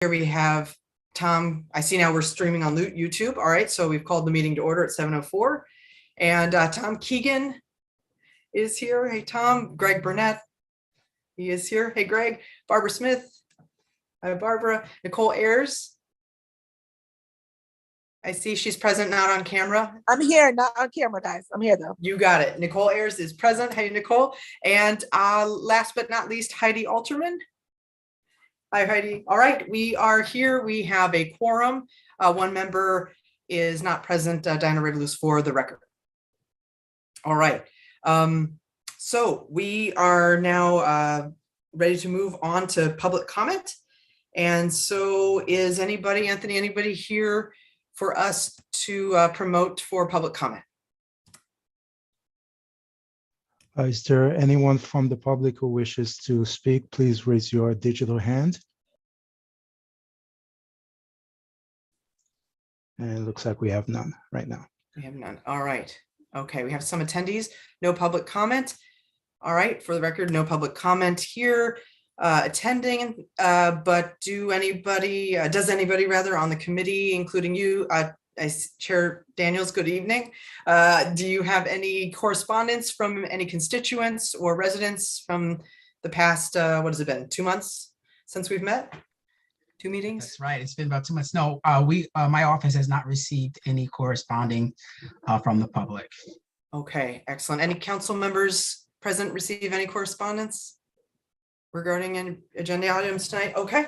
Here we have Tom. I see now we're streaming on YouTube. All right, so we've called the meeting to order at 7:04. And Tom Keegan is here. Hey, Tom. Greg Burnett, he is here. Hey, Greg. Barbara Smith. Hi, Barbara. Nicole Ayers. I see she's present, not on camera. I'm here, not on camera, guys. I'm here though. You got it. Nicole Ayers is present. Hey, Nicole. And last but not least, Heidi Alterman. Hi, Heidi. All right, we are here. We have a quorum. One member is not present, Diana Revolus, for the record. All right. So we are now ready to move on to public comment. And so is anybody, Anthony, anybody here for us to promote for public comment? Is there anyone from the public who wishes to speak? Please raise your digital hand. And it looks like we have none right now. We have none. All right. Okay, we have some attendees. No public comment. All right, for the record, no public comment here attending. But does anybody rather on the committee, including you, Chair Daniels, good evening. Do you have any correspondence from any constituents or residents from the past, what has it been, 2 months since we've met? 2 meetings? That's right. It's been about 2 months. No, my office has not received any corresponding from the public. Okay, excellent. Any council members present receive any correspondence regarding any agenda items tonight? Okay,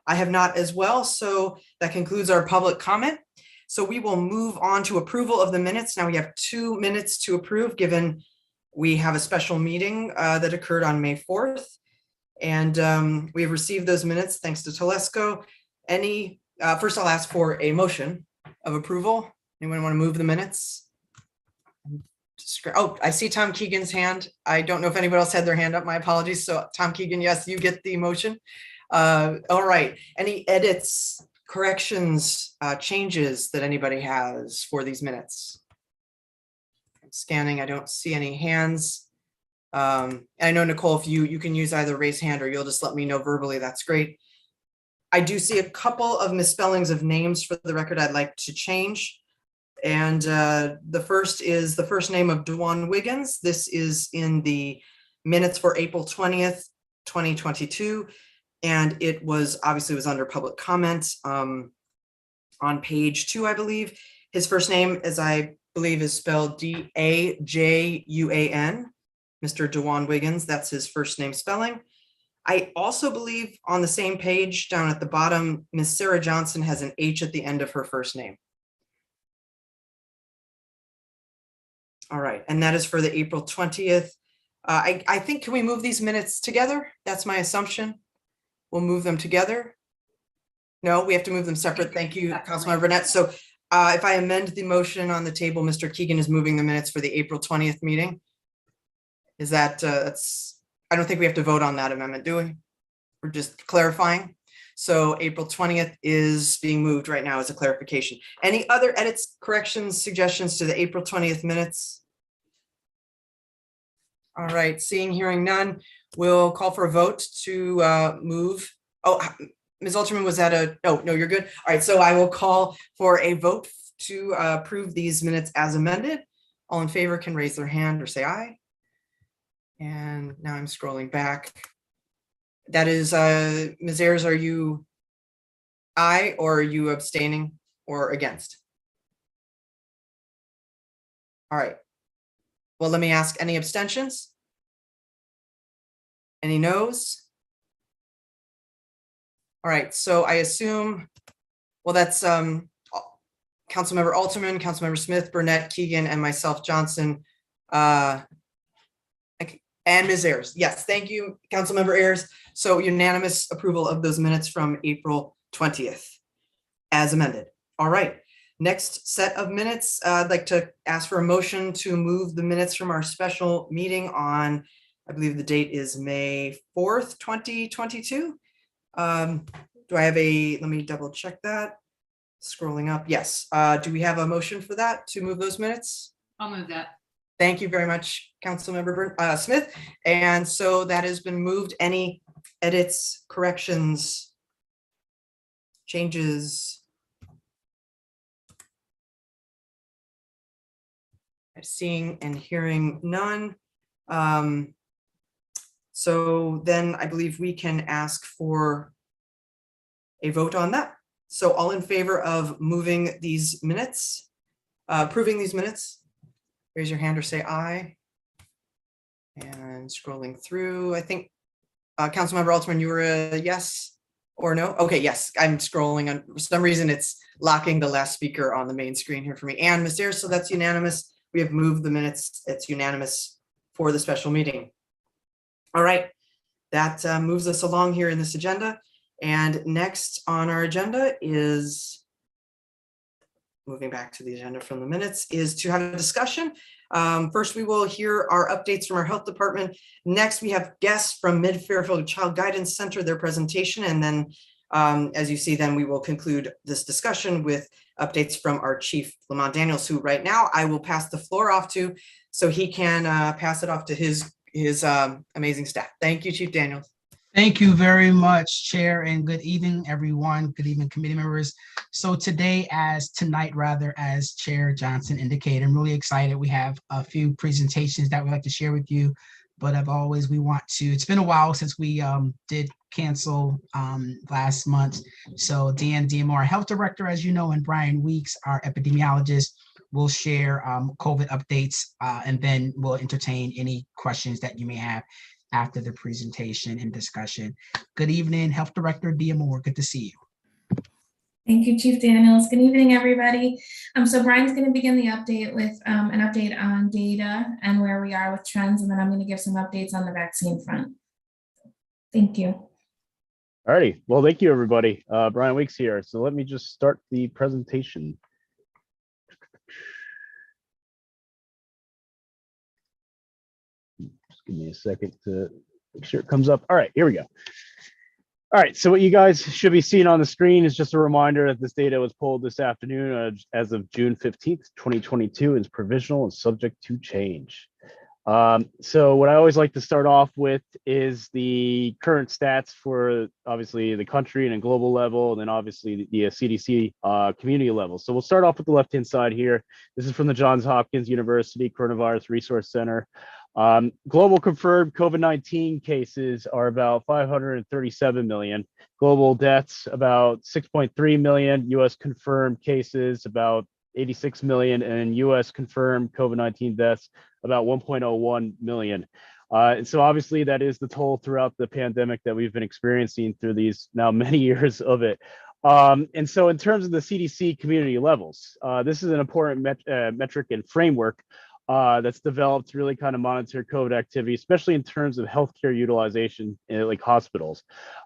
I have not as well. So that concludes our public comment. So we will move on to approval of the minutes. Now we have 2 minutes to approve, given we have a special meeting that occurred on May 4th. And we have received those minutes thanks to Telesco. First I'll ask for a motion of approval. Anyone want to move the minutes? Oh, I see Tom Keegan's hand. I don't know if anybody else had their hand up. My apologies. So Tom Keegan, yes, you get the motion. All right. Any edits, corrections, changes that anybody has for these minutes? I'm scanning. I don't see any hands. I know, Nicole, if you can use either raise hand or you'll just let me know verbally, that's great. I do see a couple of misspellings of names for the record I'd like to change. And the first is the first name of Dewan Wiggins. This is in the minutes for April 20th, 2022. And it was under public comment on page 2, I believe. His first name, as I believe, is spelled D-A-J-U-A-N. Mr. Dewan Wiggins, that's his first name spelling. I also believe on the same page down at the bottom, Miss Sarah Johnson has an H at the end of her first name. All right, and that is for the April 20th. I think, can we move these minutes together? That's my assumption. We'll move them together. No, we have to move them separate. Thank you, Councilmember Burnett. So if I amend the motion on the table, Mr. Keegan is moving the minutes for the April 20th meeting. Is that, I don't think we have to vote on that amendment, do we? We're just clarifying. So April 20th is being moved right now as a clarification. Any other edits, corrections, suggestions to the April 20th minutes? All right, seeing, hearing none, we'll call for a vote to move. Oh, Ms. Alterman, was that a, no, you're good. All right, so I will call for a vote to approve these minutes as amended. All in favor can raise their hand or say aye. And now I'm scrolling back. That is, Ms. Ayers, are you aye or are you abstaining or against? All right. Well, let me ask, any abstentions? Any noes? All right, so I assume, well, that's Councilmember Alterman, Councilmember Smith, Burnett, Keegan, and myself, Johnson, and Ms. Ayers. Yes, thank you, Councilmember Ayers. So unanimous approval of those minutes from April 20th as amended. All right, next set of minutes. I'd like to ask for a motion to move the minutes from our special meeting on, I believe the date is May 4th, 2022. Do I have let me double check that. Scrolling up, yes. Do we have a motion for that to move those minutes? I'll move that. Thank you very much, Councilmember Smith. And so that has been moved. Any edits, corrections, changes? Seeing and hearing none. So then I believe we can ask for a vote on that. So all in favor of moving these minutes, approving these minutes, raise your hand or say aye. And scrolling through, I think, Councilmember Altman, you were a yes or no? Okay, yes, I'm scrolling on, for some reason it's locking the last speaker on the main screen here for me. And Ms. Ayers, so that's unanimous. We have moved the minutes. It's unanimous for the special meeting. All right, that moves us along here in this agenda. And next on our agenda is, moving back to the agenda from the minutes, is to have a discussion. First, we will hear our updates from our health department. Next, we have guests from Mid-Fairfield Child Guidance Center, their presentation. And then, as you see, then we will conclude this discussion with updates from our chief, Lamont Daniels, who right now I will pass the floor off to so he can pass it off to his amazing staff. Thank you, Chief Daniels. Thank you very much, Chair, and good evening, everyone. Good evening, committee members. So tonight, as Chair Johnson indicated, I'm really excited. We have a few presentations that we'd like to share with you, but as always, it's been a while since we did cancel last month. So Dan Diamore, our health director, as you know, and Brian Weeks, our epidemiologist, will share COVID updates, and then we'll entertain any questions that you may have after the presentation and discussion. Good evening, Health Director Diamore. Good to see you. Thank you, Chief Daniels. Good evening, everybody. So Brian's going to begin the update with an update on data and where we are with trends, and then I'm going to give some updates on the vaccine front. Thank you. All righty. Well, thank you, everybody. Brian Weeks here. So let me just start the presentation. Give me a second to make sure it comes up. All right, here we go. All right, so what you guys should be seeing on the screen is just a reminder that this data was pulled this afternoon as of June 15th, 2022, and is provisional and subject to change. So what I always like to start off with is the current stats for obviously the country and a global level, and then obviously the CDC community level. So we'll start off with the left-hand side here. This is from the Johns Hopkins University Coronavirus Resource Center. Global confirmed COVID-19 cases are about 537 million. Global deaths about 6.3 million. US confirmed cases about 86 million, and US confirmed COVID-19 deaths about 1.01 million. And so obviously that is the toll throughout the pandemic that we've been experiencing through these now many years of it. And so in terms of the CDC community levels, this is an important metric and framework that's developed to really kind of monitor COVID activity, especially in terms of healthcare utilization in like hospitals.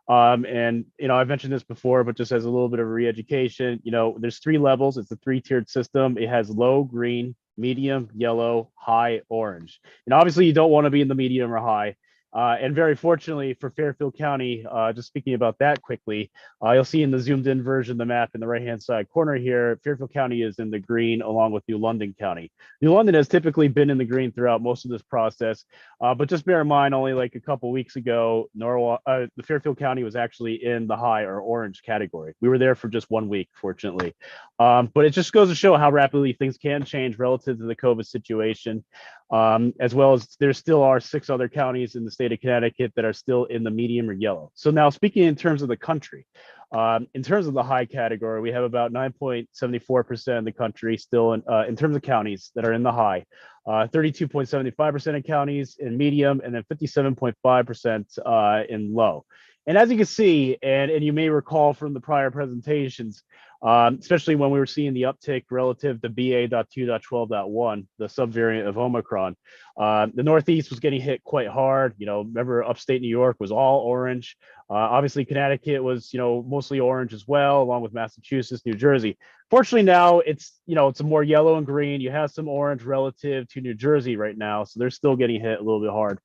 And, you know, I've mentioned this before, but just as a little bit of a re-education, you know, there's 3 levels. It's a 3-tiered system. It has low, green, medium, yellow, high, orange. And obviously you don't want to be in the medium or high. And very fortunately for Fairfield County, just speaking about that quickly, you'll see in the zoomed in version of the map in the right-hand side corner here, Fairfield County is in the green along with New London County. New London has typically been in the green throughout most of this process, but just bear in mind, only like a couple weeks ago, Norwalk, the Fairfield County was actually in the high or orange category. We were there for just 1 week, fortunately. But it just goes to show how rapidly things can change relative to the COVID situation. As well as there still are 6 other counties in the state of Connecticut that are still in the medium or yellow. So now speaking in terms of the country, in terms of the high category, we have about 9.74% of the country still in terms of counties that are in the high, 32.75% of counties in medium, and then 57.5% in low. And as you can see, and you may recall from the prior presentations, especially when we were seeing the uptick relative to BA.2.12.1, the subvariant of Omicron, the Northeast was getting hit quite hard. You know, remember upstate New York was all orange. Obviously Connecticut was, you know, mostly orange as well, along with Massachusetts, New Jersey. Fortunately now it's, you know, it's a more yellow and green. You have some orange relative to New Jersey right now. So they're still getting hit a little bit hard.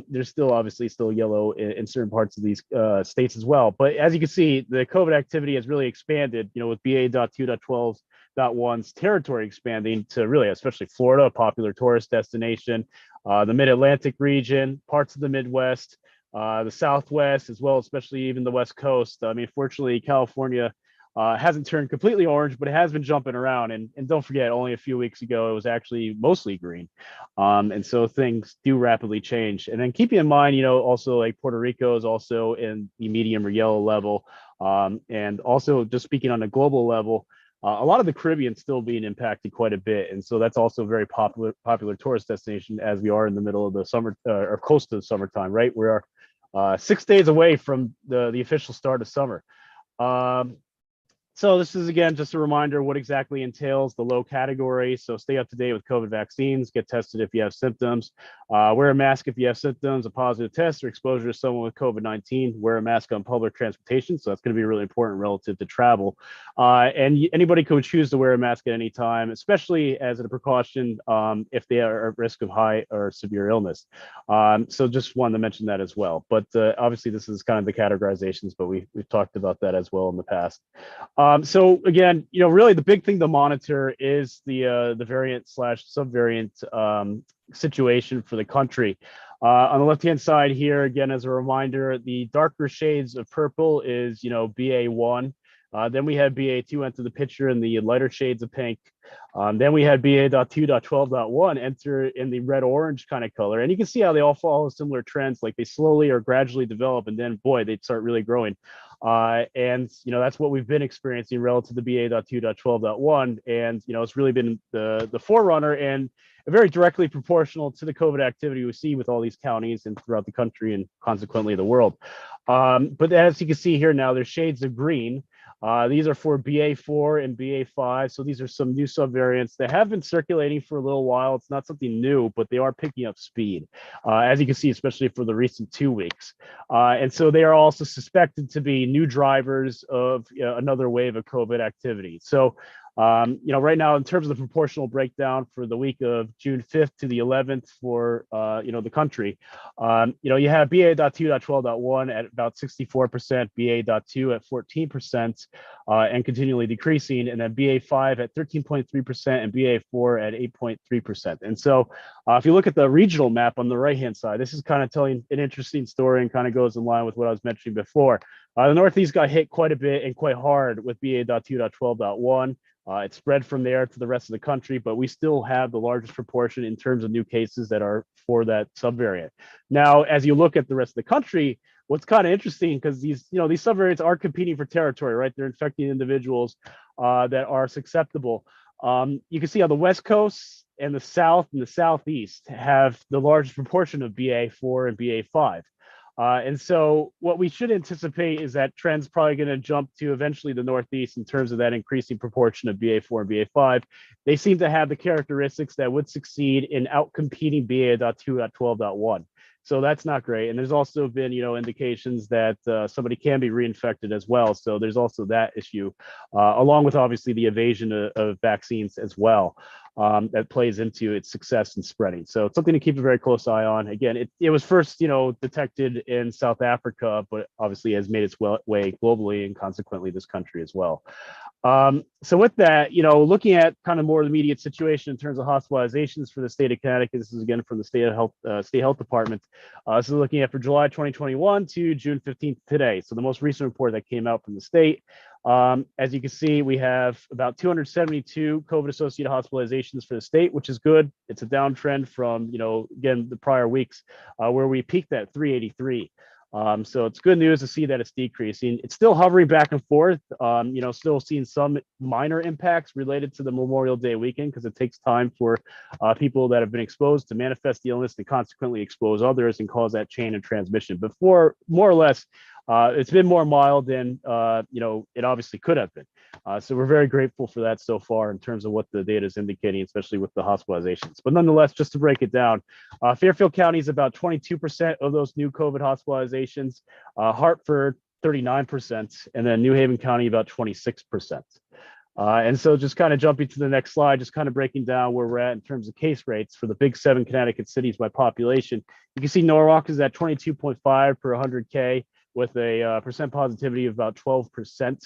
There's still obviously still yellow in certain parts of these states as well. But as you can see, the COVID activity has really expanded, you know, with BA.2.12.1's territory expanding to really, especially Florida, a popular tourist destination, the Mid-Atlantic region, parts of the Midwest, the Southwest, as well, especially even the West Coast. I mean, fortunately, California hasn't turned completely orange, but it has been jumping around. And don't forget, only a few weeks ago, it was actually mostly green. And so things do rapidly change. And then keeping in mind, also like Puerto Rico is also in the medium or yellow level. And also just speaking on a global level, a lot of the Caribbean still being impacted quite a bit. And so that's also a very popular tourist destination as we are in the middle of the summer or close to the summertime, right? We are 6 days away from the official start of summer. So this is, again, just a reminder what exactly entails the low category. So stay up to date with COVID vaccines, get tested if you have symptoms, wear a mask if you have symptoms, a positive test or exposure to someone with COVID-19, wear a mask on public transportation. So that's going to be really important relative to travel. And anybody could choose to wear a mask at any time, especially as a precaution if they are at risk of high or severe illness. So just wanted to mention that as well. But obviously this is kind of the categorizations, but we've talked about that as well in the past. So again, really the big thing to monitor is the variant / subvariant situation for the country. On the left-hand side here, again, as a reminder, the darker shades of purple is, BA1. Then we had BA2 enter the picture in the lighter shades of pink. Then we had BA.2.12.1 enter in the red-orange kind of color. And you can see how they all follow similar trends, like they slowly or gradually develop, and then, boy, they start really growing. And that's what we've been experiencing relative to BA.2.12.1. And it's really been the forerunner and very directly proportional to the COVID activity we see with all these counties and throughout the country and consequently the world. But as you can see here now, there's shades of green. These are for BA4 and BA5. So these are some new subvariants that have been circulating for a little while. It's not something new, but they are picking up speed, as you can see, especially for the recent 2 weeks. And so they are also suspected to be new drivers of another wave of COVID activity. So right now, in terms of the proportional breakdown for the week of June 5th to the 11th for, the country, you have BA.2.12.1 at about 64%, BA.2 at 14%, and continually decreasing, and then BA5 at 13.3% and BA4 at 8.3%. And so if you look at the regional map on the right-hand side, this is kind of telling an interesting story and kind of goes in line with what I was mentioning before. The Northeast got hit quite a bit and quite hard with BA.2.12.1. It spread from there to the rest of the country, but we still have the largest proportion in terms of new cases that are for that subvariant. Now, as you look at the rest of the country, what's kind of interesting, because these subvariants are competing for territory, right? They're infecting individuals that are susceptible. You can see on the West Coast and the South and the Southeast have the largest proportion of BA4 and BA5. And so what we should anticipate is that trend's probably going to jump to eventually the Northeast in terms of that increasing proportion of BA4 and BA5. They seem to have the characteristics that would succeed in outcompeting BA.2.12.1. So that's not great. And there's also been, indications that somebody can be reinfected as well. So there's also that issue, along with obviously the evasion of vaccines as well. That plays into its success in spreading. So it's something to keep a very close eye on. Again, it was first, detected in South Africa, but obviously has made its way globally and consequently this country as well. So with that, looking at kind of more of the immediate situation in terms of hospitalizations for the state of Connecticut, this is again from the State Health Department. So looking at for July 2021 to June 15th today. So the most recent report that came out from the state. As you can see, we have about 272 COVID-associated hospitalizations for the state, which is good. It's a downtrend from, again, the prior weeks where we peaked at 383. So it's good news to see that it's decreasing. It's still hovering back and forth, still seeing some minor impacts related to the Memorial Day weekend because it takes time for people that have been exposed to manifest the illness and consequently expose others and cause that chain of transmission. But for more or less, it's been more mild than, it obviously could have been. So we're very grateful for that so far in terms of what the data is indicating, especially with the hospitalizations. But nonetheless, just to break it down, Fairfield County is about 22% of those new COVID hospitalizations, Hartford 39%, and then New Haven County about 26%. And so just kind of jumping to the next slide, just kind of breaking down where we're at in terms of case rates for the big 7 Connecticut cities by population. You can see Norwalk is at 22.5 per 100K with a percent positivity of about 12%.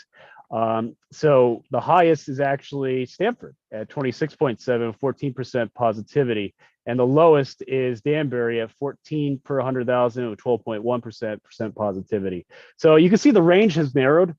So the highest is actually Stamford at 26.7, 14% positivity. And the lowest is Danbury at 14 per 100,000 with 12.1% positivity. So you can see the range has narrowed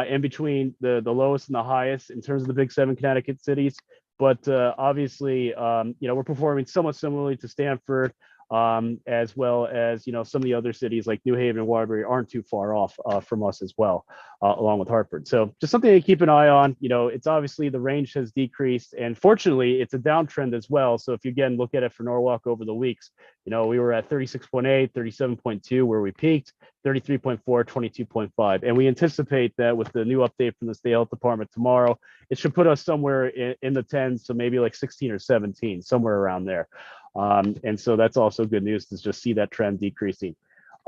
in between the lowest and the highest in terms of the big 7 Connecticut cities. But obviously, we're performing somewhat similarly to Stanford, as well as, some of the other cities like New Haven and Waterbury aren't too far off from us as well, along with Hartford. So just something to keep an eye on. It's obviously the range has decreased, and fortunately, it's a downtrend as well. So if you again look at it for Norwalk over the weeks, we were at 36.8, 37.2 where we peaked, 33.4, 22.5. And we anticipate that with the new update from the State Health Department tomorrow, it should put us somewhere in the 10s, so maybe like 16 or 17, somewhere around there. And so that's also good news to just see that trend decreasing.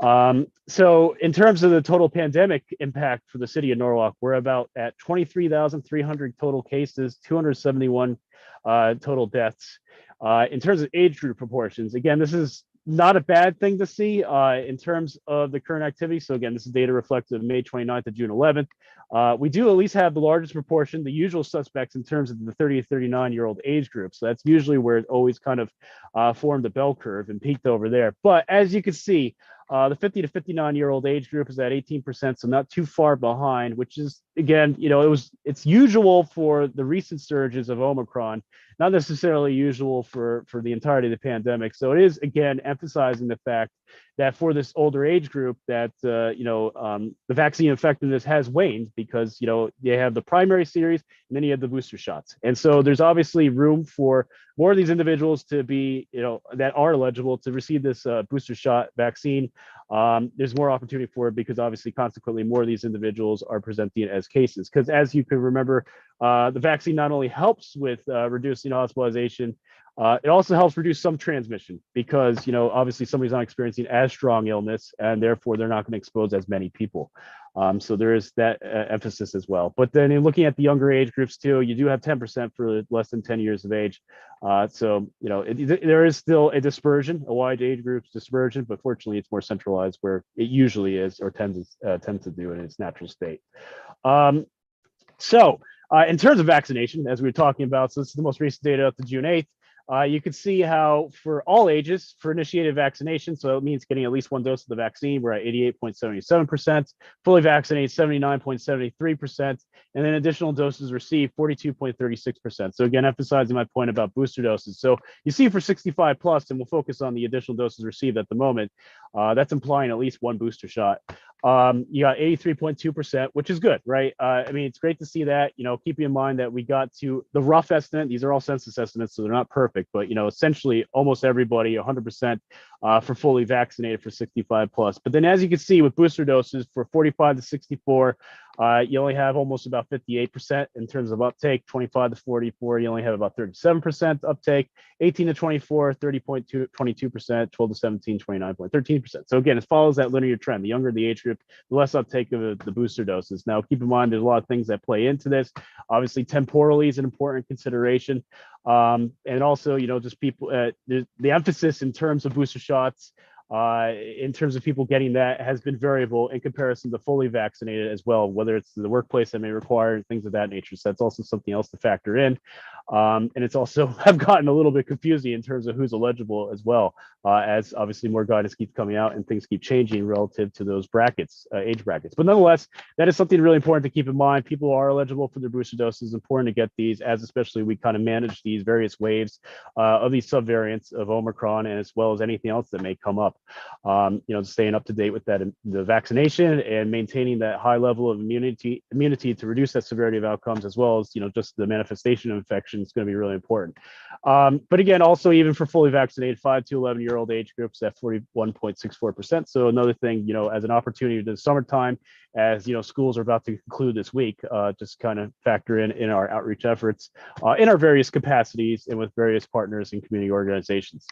So in terms of the total pandemic impact for the city of Norwalk, we're about at 23,300 total cases, 271 total deaths. In terms of age group proportions, again, this is not a bad thing to see in terms of the current activity. So again, this is data reflective of May 29th to June 11th. We do at least have the largest proportion, the usual suspects in terms of the 30 to 39-year-old age group. So that's usually where it always kind of formed a bell curve and peaked over there. But as you can see, the 50 to 59-year-old age group is at 18%, so not too far behind, which is, again, it's usual for the recent surges of Omicron, not necessarily usual for the entirety of the pandemic. So it is, again, emphasizing the fact that for this older age group that, the vaccine effectiveness has waned because, you have the primary series and then you have the booster shots. And so there's obviously room for more of these individuals to be, that are eligible to receive this booster shot vaccine. There's more opportunity for it because obviously consequently more of these individuals are presenting as cases. Because as you can remember, the vaccine not only helps with reducing hospitalization, it also helps reduce some transmission because, obviously somebody's not experiencing as strong illness and therefore they're not going to expose as many people. So there is that emphasis as well. But then in looking at the younger age groups too, you do have 10% for less than 10 years of age. So, there is still a dispersion, a wide age group dispersion, but fortunately it's more centralized where it usually is or tends to do in its natural state. In terms of vaccination, as we were talking about, so this is the most recent data up to June 8th. You can see how for all ages for initiated vaccination, so it means getting at least one dose of the vaccine, we're at 88.77%, fully vaccinated 79.73%, and then additional doses received 42.36%. So again, emphasizing my point about booster doses. So you see for 65 plus, and we'll focus on the additional doses received at the moment, that's implying at least one booster shot. You got 83.2%, which is good, right? It's great to see that, keeping in mind that we got to the rough estimate. These are all census estimates, so they're not perfect, but, essentially almost everybody 100% for fully vaccinated for 65 plus. But then as you can see with booster doses for 45 to 64, you only have almost about 58% in terms of uptake. 25 to 44, you only have about 37% uptake. 18 to 24, 30.22%. 12 to 17, 29.13%. So again, it follows that linear trend. The younger the age group, the less uptake of the booster doses. Now, keep in mind, there's a lot of things that play into this. Obviously, temporally is an important consideration. And also, just people, the emphasis in terms of booster shots, in terms of people getting that has been variable in comparison to fully vaccinated as well, whether it's the workplace that may require things of that nature. So that's also something else to factor in. And it's also have gotten a little bit confusing in terms of who's eligible as well, as obviously more guidance keeps coming out and things keep changing relative to those brackets, age brackets. But nonetheless, that is something really important to keep in mind. People who are eligible for their booster doses. It's important to get these, as especially we kind of manage these various waves of these subvariants of Omicron, and as well as anything else that may come up. Staying up to date with that, the vaccination and maintaining that high level of immunity to reduce that severity of outcomes, as well as, just the manifestation of infection is going to be really important. But again, also even for fully vaccinated 5 to 11-year-old age groups at 41.64%. So another thing, as an opportunity to the summertime, as schools are about to conclude this week, just kind of factor in our outreach efforts in our various capacities and with various partners and community organizations.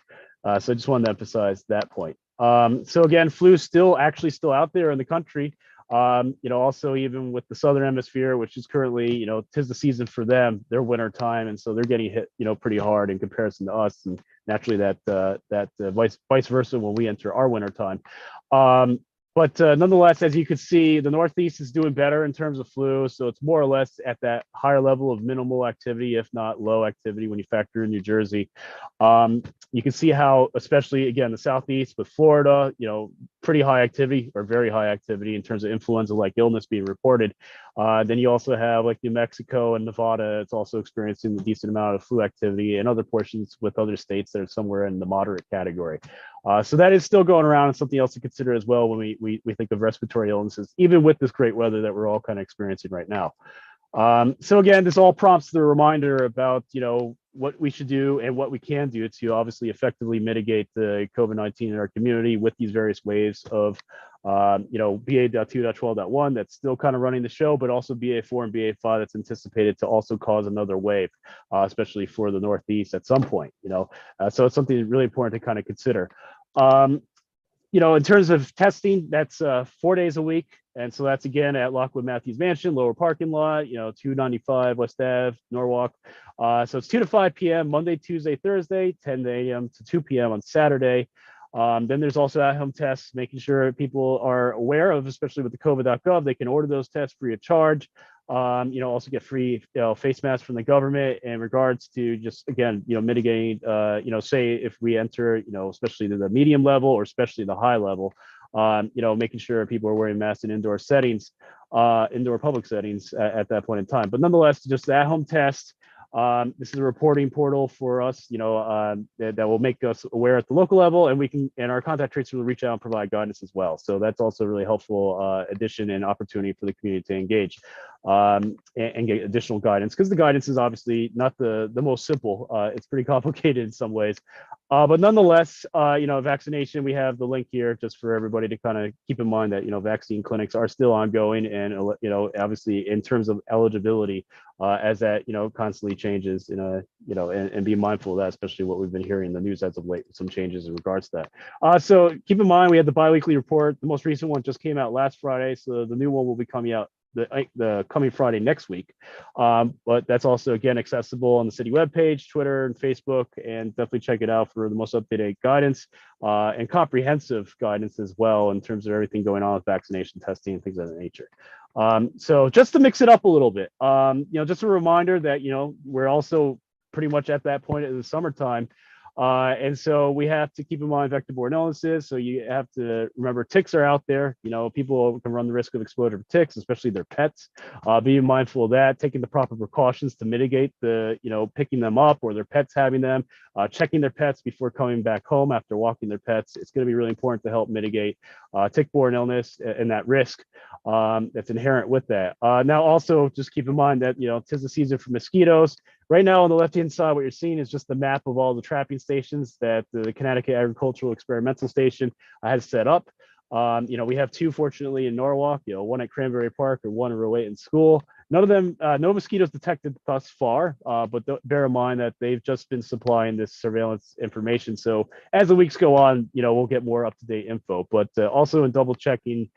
So I just wanted to emphasize that point. So again, flu still out there in the country. Also even with the Southern Hemisphere, which is currently, 'tis the season for them, their winter time, and so they're getting hit, pretty hard in comparison to us, and naturally that vice versa when we enter our winter time. But nonetheless, as you can see, the Northeast is doing better in terms of flu. So it's more or less at that higher level of minimal activity, if not low activity when you factor in New Jersey. You can see how, especially again, the Southeast with Florida, pretty high activity or very high activity in terms of influenza-like illness being reported. Then you also have like New Mexico and Nevada. It's also experiencing a decent amount of flu activity, and other portions with other states that are somewhere in the moderate category. So that is still going around, and something else to consider as well when we think of respiratory illnesses, even with this great weather that we're all kind of experiencing right now. So again, this all prompts the reminder about, what we should do and what we can do to obviously effectively mitigate the COVID-19 in our community with these various waves of, BA.2.12.1 that's still kind of running the show, but also BA4 and BA5 that's anticipated to also cause another wave, especially for the Northeast at some point, so it's something really important to kind of consider. In terms of testing, that's 4 days a week. And so that's again at Lockwood Matthews Mansion, lower parking lot, 295 West Ave, Norwalk. So it's 2 to 5 p.m. Monday, Tuesday, Thursday, 10 a.m. to 2 p.m. on Saturday. Then there's also at-home tests, making sure people are aware of, especially with the COVID.gov, they can order those tests free of charge. Also get free face masks from the government in regards to just, again, mitigating, say if we enter, especially to the medium level or especially the high level, making sure people are wearing masks in indoor settings, indoor public settings at that point in time. But nonetheless, just the at-home test. This is a reporting portal for us, that will make us aware at the local level, and our contact tracers will reach out and provide guidance as well. So that's also a really helpful addition and opportunity for the community to engage and get additional guidance, because the guidance is obviously not the most simple. It's pretty complicated in some ways. But nonetheless, vaccination, we have the link here just for everybody to kind of keep in mind that, vaccine clinics are still ongoing, and, obviously in terms of eligibility, as that, constantly changes, and be mindful of that, especially what we've been hearing in the news as of late, some changes in regards to that. So keep in mind, we had the biweekly report. The most recent one just came out last Friday. So the new one will be coming out the coming Friday next week. But that's also, again, accessible on the city webpage, Twitter, and Facebook, and definitely check it out for the most up-to-date guidance and comprehensive guidance as well in terms of everything going on with vaccination testing and things of that nature. So just to mix it up a little bit, just a reminder that, we're also pretty much at that point in the summertime. And so we have to keep in mind vector-borne illnesses. So you have to remember ticks are out there. People can run the risk of exposure to ticks, especially their pets. Be mindful of that, taking the proper precautions to mitigate the, picking them up or their pets having them, checking their pets before coming back home after walking their pets. It's going to be really important to help mitigate tick-borne illness and that risk that's inherent with that. Now, also just keep in mind that, 'tis the season for mosquitoes. Right now on the left-hand side, what you're seeing is just the map of all the trapping stations that the Connecticut Agricultural Experimental Station has set up. We have two, fortunately, in Norwalk, one at Cranberry Park and one in Rowayton School. None of them, no mosquitoes detected thus far, but bear in mind that they've just been supplying this surveillance information. So as the weeks go on, we'll get more up-to-date info, but also in double checking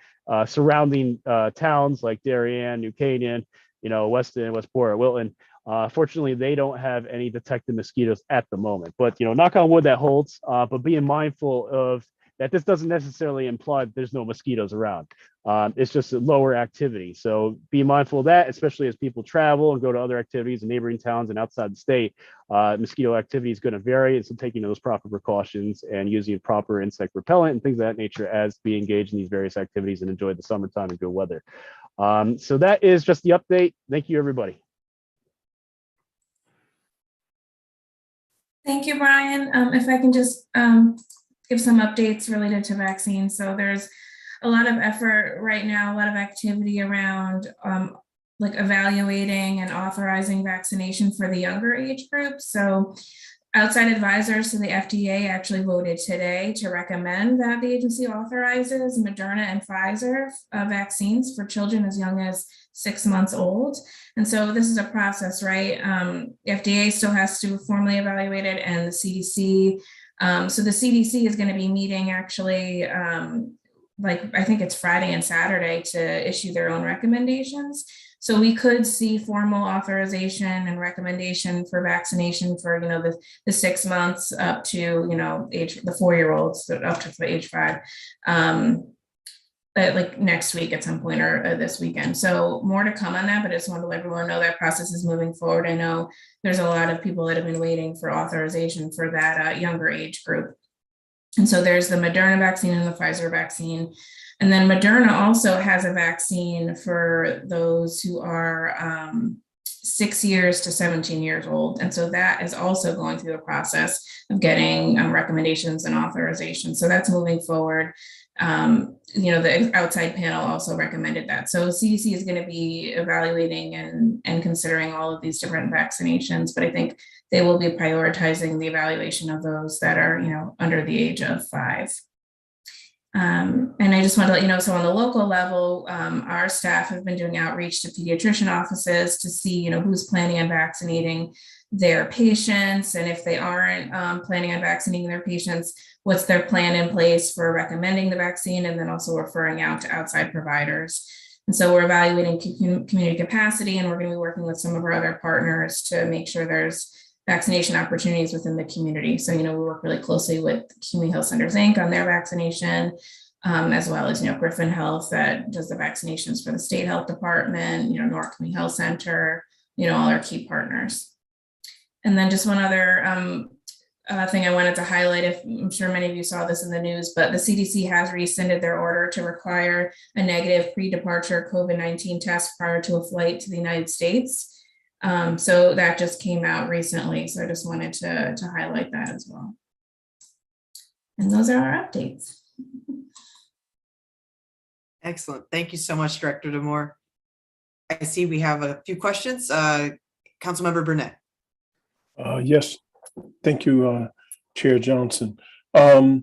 surrounding towns like Darien, New Canaan, Weston, Westport, Wilton. Fortunately, they don't have any detected mosquitoes at the moment, but knock on wood that holds. But being mindful of that, this doesn't necessarily imply that there's no mosquitoes around. It's just a lower activity. So be mindful of that, especially as people travel and go to other activities in neighboring towns and outside the state. Mosquito activity is going to vary, and so taking those proper precautions and using proper insect repellent and things of that nature as we engage in these various activities and enjoy the summertime and good weather. So that is just the update. Thank you, everybody. Thank you, Brian. If I can just give some updates related to vaccines. So there's a lot of effort right now, a lot of activity around like evaluating and authorizing vaccination for the younger age group. So outside advisors to the FDA actually voted today to recommend that the agency authorizes Moderna and Pfizer vaccines for children as young as 6 months old. And so this is a process, right? FDA still has to formally evaluate it, and the CDC. So the CDC is going to be meeting actually, I think it's Friday and Saturday to issue their own recommendations. So we could see formal authorization and recommendation for vaccination for, the 6 months up to, the 4-year-olds, so up to age 5. like next week at some point or this weekend. So more to come on that, but I just wanted to let everyone know that process is moving forward. I know there's a lot of people that have been waiting for authorization for that younger age group. And so there's the Moderna vaccine and the Pfizer vaccine. And then Moderna also has a vaccine for those who are 6 years to 17 years old. And so that is also going through the process of getting recommendations and authorization. So that's moving forward. The outside panel also recommended that. So CDC is going to be evaluating and considering all of these different vaccinations, but I think they will be prioritizing the evaluation of those that are, under the age of 5. And I just want to let you know, so on the local level, our staff have been doing outreach to pediatrician offices to see, who's planning on vaccinating their patients. And if they aren't planning on vaccinating their patients, what's their plan in place for recommending the vaccine and then also referring out to outside providers. And so we're evaluating community capacity, and we're going to be working with some of our other partners to make sure there's vaccination opportunities within the community. So, we work really closely with Community Health Centers, Inc. on their vaccination, as well as, Griffin Health that does the vaccinations for the state health department, Norwalk Community Health Center, all our key partners. And then just one other thing I wanted to highlight, if I'm sure many of you saw this in the news, but the CDC has rescinded their order to require a negative pre-departure COVID-19 test prior to a flight to the United States. So that just came out recently. So I just wanted to highlight that as well. And those are our updates. Excellent. Thank you so much, Director Demore. I see we have a few questions. Councilmember Burnett. Yes, thank you, Chair Johnson. To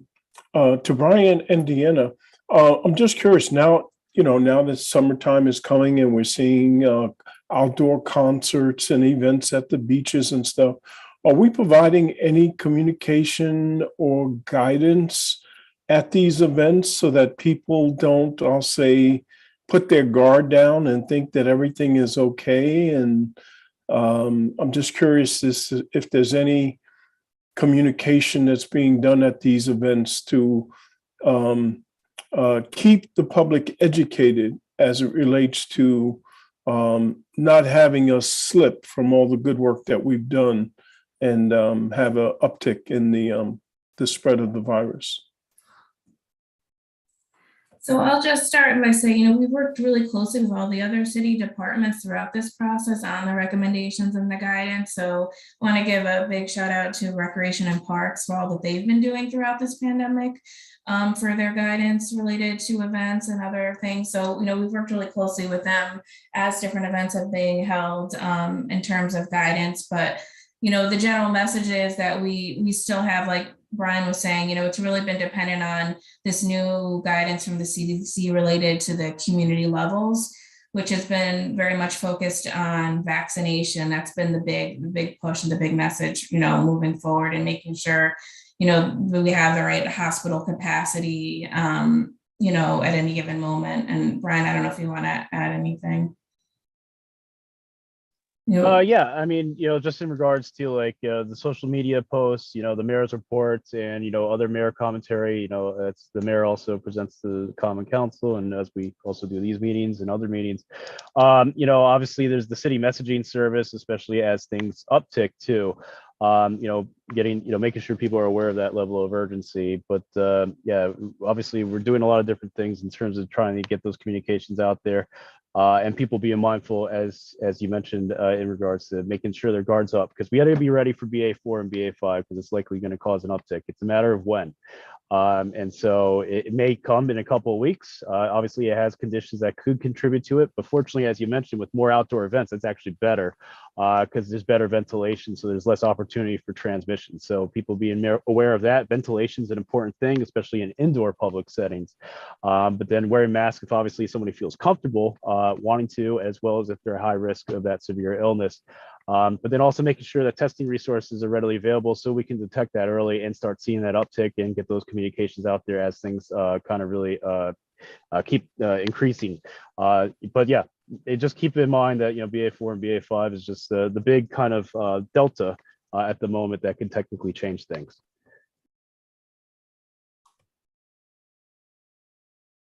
Brian and Deanna, I'm just curious now, now that summertime is coming and we're seeing outdoor concerts and events at the beaches and stuff, are we providing any communication or guidance at these events so that people don't, I'll say, put their guard down and think that everything is okay? And I'm just curious if there's any communication that's being done at these events to keep the public educated as it relates to not having us slip from all the good work that we've done and have an uptick in the spread of the virus. So I'll just start by saying, we've worked really closely with all the other city departments throughout this process on the recommendations and the guidance. So I want to give a big shout out to Recreation and Parks for all that they've been doing throughout this pandemic for their guidance related to events and other things. So, we've worked really closely with them as different events have been held in terms of guidance. But, the general message is that we still have, like Brian was saying, it's really been dependent on this new guidance from the CDC related to the community levels, which has been very much focused on vaccination. That's been the big push and the big message, moving forward and making sure, we have the right hospital capacity, at any given moment. And Brian, I don't know if you want to add anything. Yeah, I mean, just in regards to like the social media posts, the mayor's reports and, other mayor commentary, it's the mayor also presents to the Common Council, and as we also do these meetings and other meetings, obviously there's the city messaging service, especially as things uptick too. Getting, making sure people are aware of that level of urgency. But yeah, obviously we're doing a lot of different things in terms of trying to get those communications out there. And people being mindful, as you mentioned, in regards to making sure their guards up, because we got to be ready for BA4 and BA5 because it's likely going to cause an uptick. It's a matter of when. And so it may come in a couple of weeks. Obviously, it has conditions that could contribute to it. But fortunately, as you mentioned, with more outdoor events, it's actually better because there's better ventilation. So there's less opportunity for transmission. So people being aware of that. Ventilation is an important thing, especially in indoor public settings. But then wearing masks, if obviously somebody feels comfortable wanting to, as well as if they're high risk of that severe illness. But then also making sure that testing resources are readily available so we can detect that early and start seeing that uptick and get those communications out there as things kind of really keep increasing. But yeah, just keep in mind that, BA4 and BA5 is just the big kind of delta at the moment that can technically change things.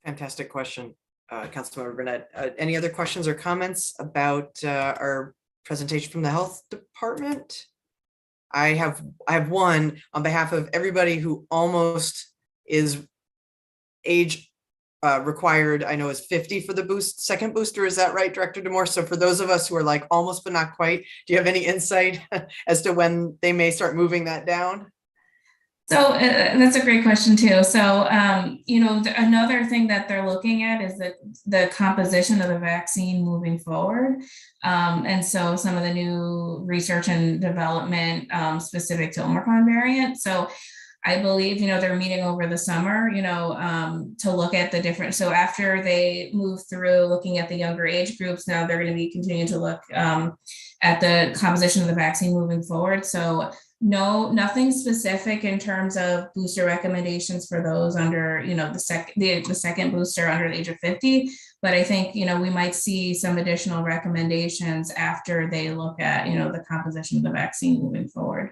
Fantastic question, Councilmember Burnett. Any other questions or comments about our presentation from the Health Department? I have one on behalf of everybody who almost is age required. I know is 50 for the second booster. Is that right, Director Demore? So for those of us who are like almost but not quite, do you have any insight as to when they may start moving that down? So that's a great question too. So, another thing that they're looking at is the composition of the vaccine moving forward. And so some of the new research and development specific to Omicron variant. So I believe, they're meeting over the summer, to look at the different, so after they move through looking at the younger age groups, now they're going to be continuing to look at the composition of the vaccine moving forward. So no, nothing specific in terms of booster recommendations for those under, the second booster under the age of 50. But I think, we might see some additional recommendations after they look at, the composition of the vaccine moving forward.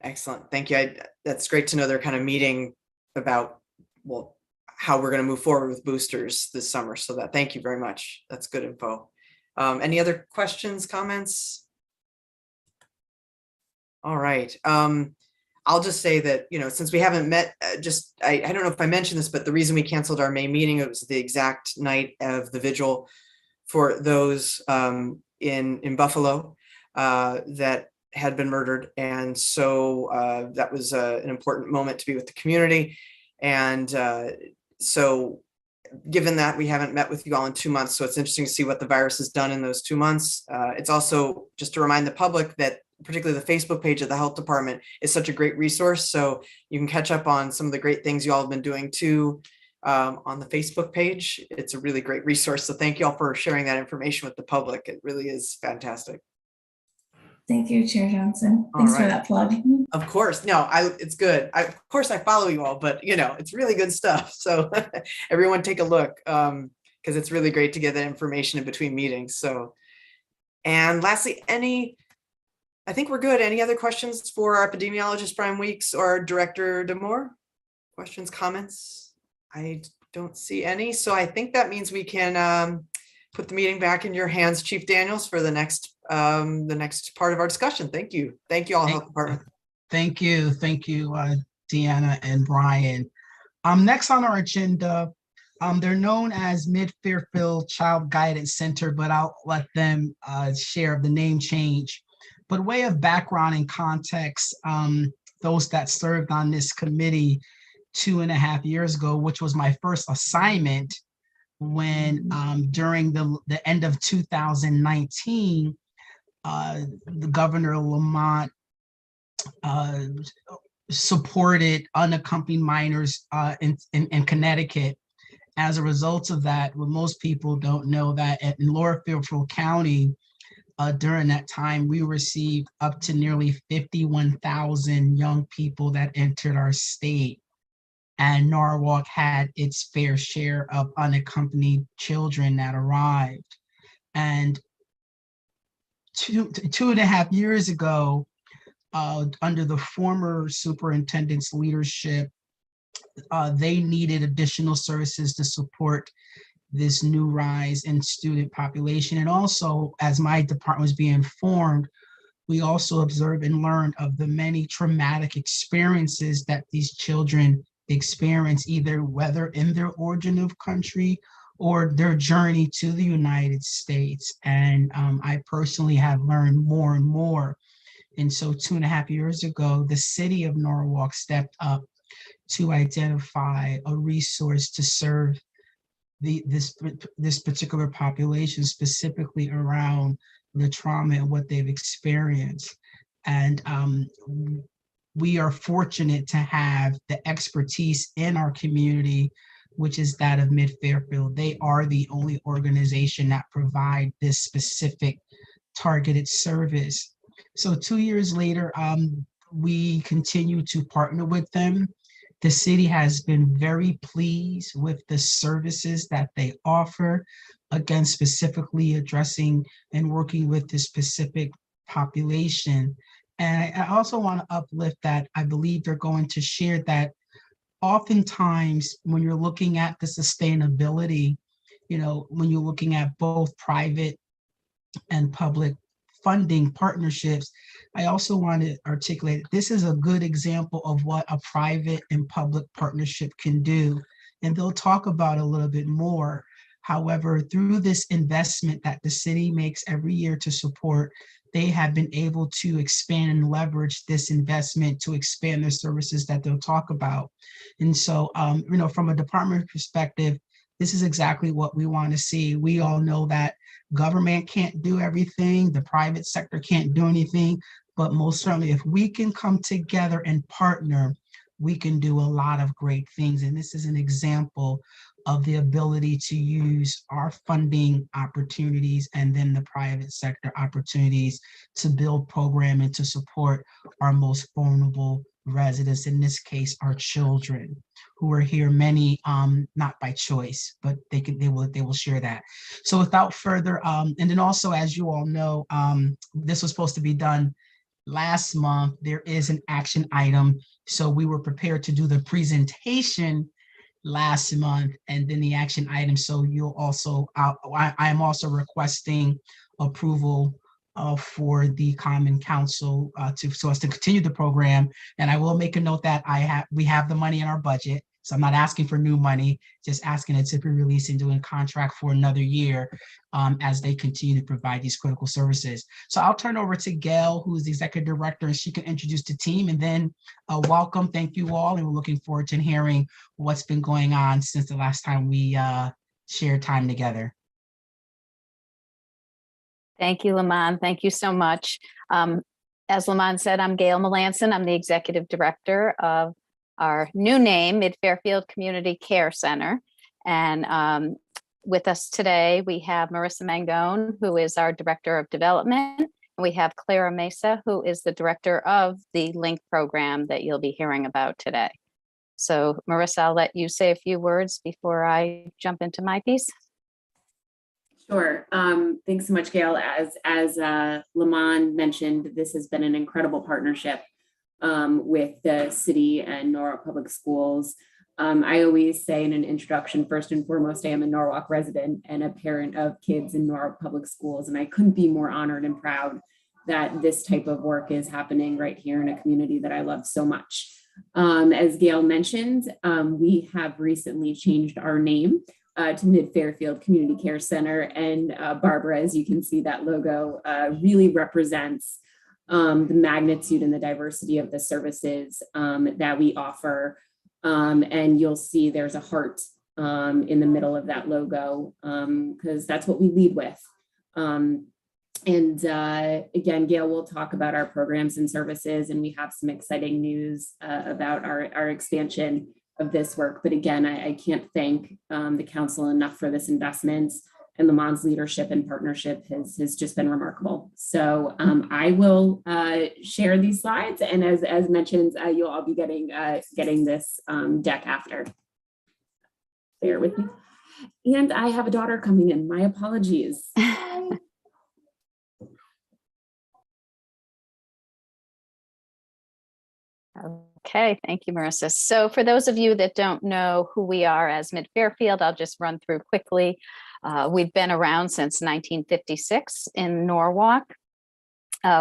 Excellent. Thank you. That's great to know they're kind of meeting about, well, how we're going to move forward with boosters this summer. So thank you very much. That's good info. Any other questions, comments? All right. I'll just say that, since we haven't met, I don't know if I mentioned this, but the reason we canceled our May meeting, it was the exact night of the vigil for those in Buffalo that had been murdered. And so that was an important moment to be with the community. And so given that we haven't met with you all in 2 months, so it's interesting to see what the virus has done in those 2 months. It's also just to remind the public that particularly the Facebook page of the Health Department is such a great resource. So you can catch up on some of the great things you all have been doing too on the Facebook page. It's a really great resource. So thank you all for sharing that information with the public. It really is fantastic. Thank you, Chair Johnson. Thanks for that plug. Of course. No, it's good. Of course I follow you all, but it's really good stuff. So everyone take a look because it's really great to get that information in between meetings. So, and lastly, I think we're good. Any other questions for our epidemiologist, Brian Weeks, or Director Demore? Questions, comments? I don't see any. So I think that means we can put the meeting back in your hands, Chief Daniels, for the next part of our discussion. Thank you. Thank you all, Health Department. Thank you. Thank you, Deanna and Brian. Next on our agenda, they're known as Mid-Fairfield Child Guidance Center, but I'll let them share the name change. But way of background and context, those that served on this committee 2.5 years ago, which was my first assignment when during the end of 2019, the Governor Lamont supported unaccompanied minors in Connecticut. As a result of that, what most people don't know that in Lower Fairfield County, during that time, we received up to nearly 51,000 young people that entered our state. And Norwalk had its fair share of unaccompanied children that arrived. And two and a half years ago, under the former superintendent's leadership, they needed additional services to support this new rise in student population. And also, as my department was being formed, we also observed and learned of the many traumatic experiences that these children experience, either whether in their origin of country or their journey to the United States. And I personally have learned more and more. And so 2.5 years ago, the city of Norwalk stepped up to identify a resource to serve this particular population, specifically around the trauma and what they've experienced. And we are fortunate to have the expertise in our community, which is that of Mid-Fairfield. They are the only organization that provide this specific targeted service. So 2 years later, we continue to partner with them. The city has been very pleased with the services that they offer, again, specifically addressing and working with this specific population. And I also want to uplift that I believe they're going to share that oftentimes when you're looking at the sustainability, when you're looking at both private and public funding partnerships, I also want to articulate this is a good example of what a private and public partnership can do. And they'll talk about a little bit more. However, through this investment that the city makes every year to support, they have been able to expand and leverage this investment to expand their services that they'll talk about. And so, from a department perspective, this is exactly what we want to see. We all know that government can't do everything, the private sector can't do anything, but most certainly if we can come together and partner, we can do a lot of great things. And this is an example of the ability to use our funding opportunities and then the private sector opportunities to build program and to support our most vulnerable residents, in this case, our children, who are here, many not by choice, but they will share that. So without further, and then also, as you all know, this was supposed to be done last month. There is an action item. So we were prepared to do the presentation last month and then the action item. So you'll also, I am also requesting approval for the Common Council so as to continue the program. And I will make a note that we have the money in our budget. So I'm not asking for new money, just asking it to be released and doing a contract for another year as they continue to provide these critical services. So I'll turn over to Gail, who is the executive director, and she can introduce the team. And then welcome, thank you all. And we're looking forward to hearing what's been going on since the last time we shared time together. Thank you, Lamont. Thank you so much. As Lamont said, I'm Gail Melanson. I'm the executive director of our new name, Mid-Fairfield Community Care Center. And with us today, we have Marissa Mangone, who is our director of development. And we have Clara Mesa, who is the director of the LINK program that you'll be hearing about today. So Marissa, I'll let you say a few words before I jump into my piece. Sure. Thanks so much, Gail. As Lamont mentioned, this has been an incredible partnership with the city and Norwalk Public Schools. I always say in an introduction, first and foremost, I am a Norwalk resident and a parent of kids in Norwalk Public Schools, and I couldn't be more honored and proud that this type of work is happening right here in a community that I love so much. As Gail mentioned, we have recently changed our name to Mid-Fairfield Community Care Center. And Barbara, as you can see, that logo really represents the magnitude and the diversity of the services that we offer. And you'll see there's a heart in the middle of that logo because that's what we lead with. Again, Gail will talk about our programs and services, and we have some exciting news about our expansion of this work. But again, I can't thank the council enough for this investment, and Lamont's leadership and partnership has just been remarkable. So I will share these slides, and as mentioned, you'll all be getting this deck after. Bear with me. And I have a daughter coming in. My apologies. Okay, thank you, Marissa. So for those of you that don't know who we are as Mid-Fairfield, I'll just run through quickly. We've been around since 1956 in Norwalk.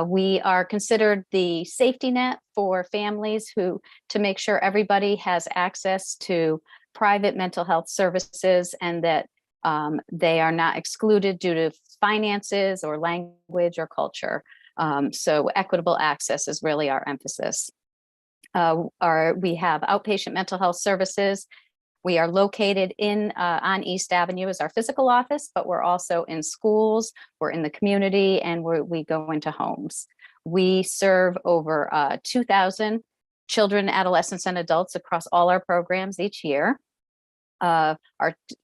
We are considered the safety net for families to make sure everybody has access to private mental health services and that they are not excluded due to finances or language or culture. So equitable access is really our emphasis. We have outpatient mental health services. We are located on East Avenue as our physical office, but we're also in schools, we're in the community, and we go into homes. We serve over 2,000 children, adolescents, and adults across all our programs each year.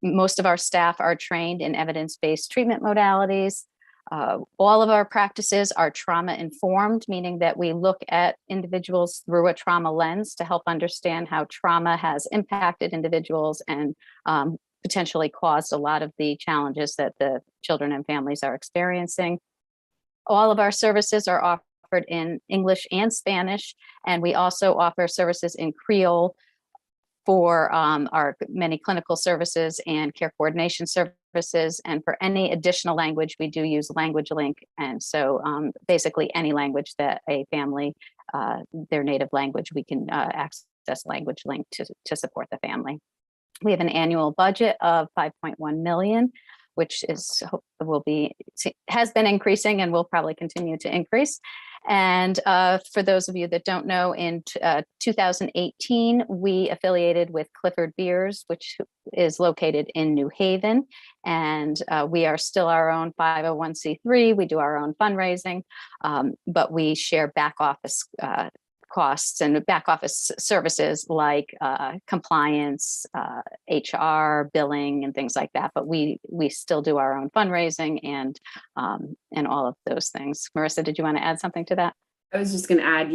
Most of our staff are trained in evidence-based treatment modalities. All of our practices are trauma informed, meaning that we look at individuals through a trauma lens to help understand how trauma has impacted individuals and potentially caused a lot of the challenges that the children and families are experiencing. All of our services are offered in English and Spanish, and we also offer services in Creole, for our many clinical services and care coordination services. And for any additional language, we do use Language Link. And so basically any language that a family, their native language, we can access Language Link to support the family. We have an annual budget of 5.1 million, which has been increasing and will probably continue to increase. And for those of you that don't know, in 2018, we affiliated with Clifford Beers, which is located in New Haven. And we are still our own 501c3. We do our own fundraising, but we share back office costs and back office services like compliance, HR, billing, and things like that. But we still do our own fundraising and all of those things. Marissa, did you want to add something to that? I was just going to add,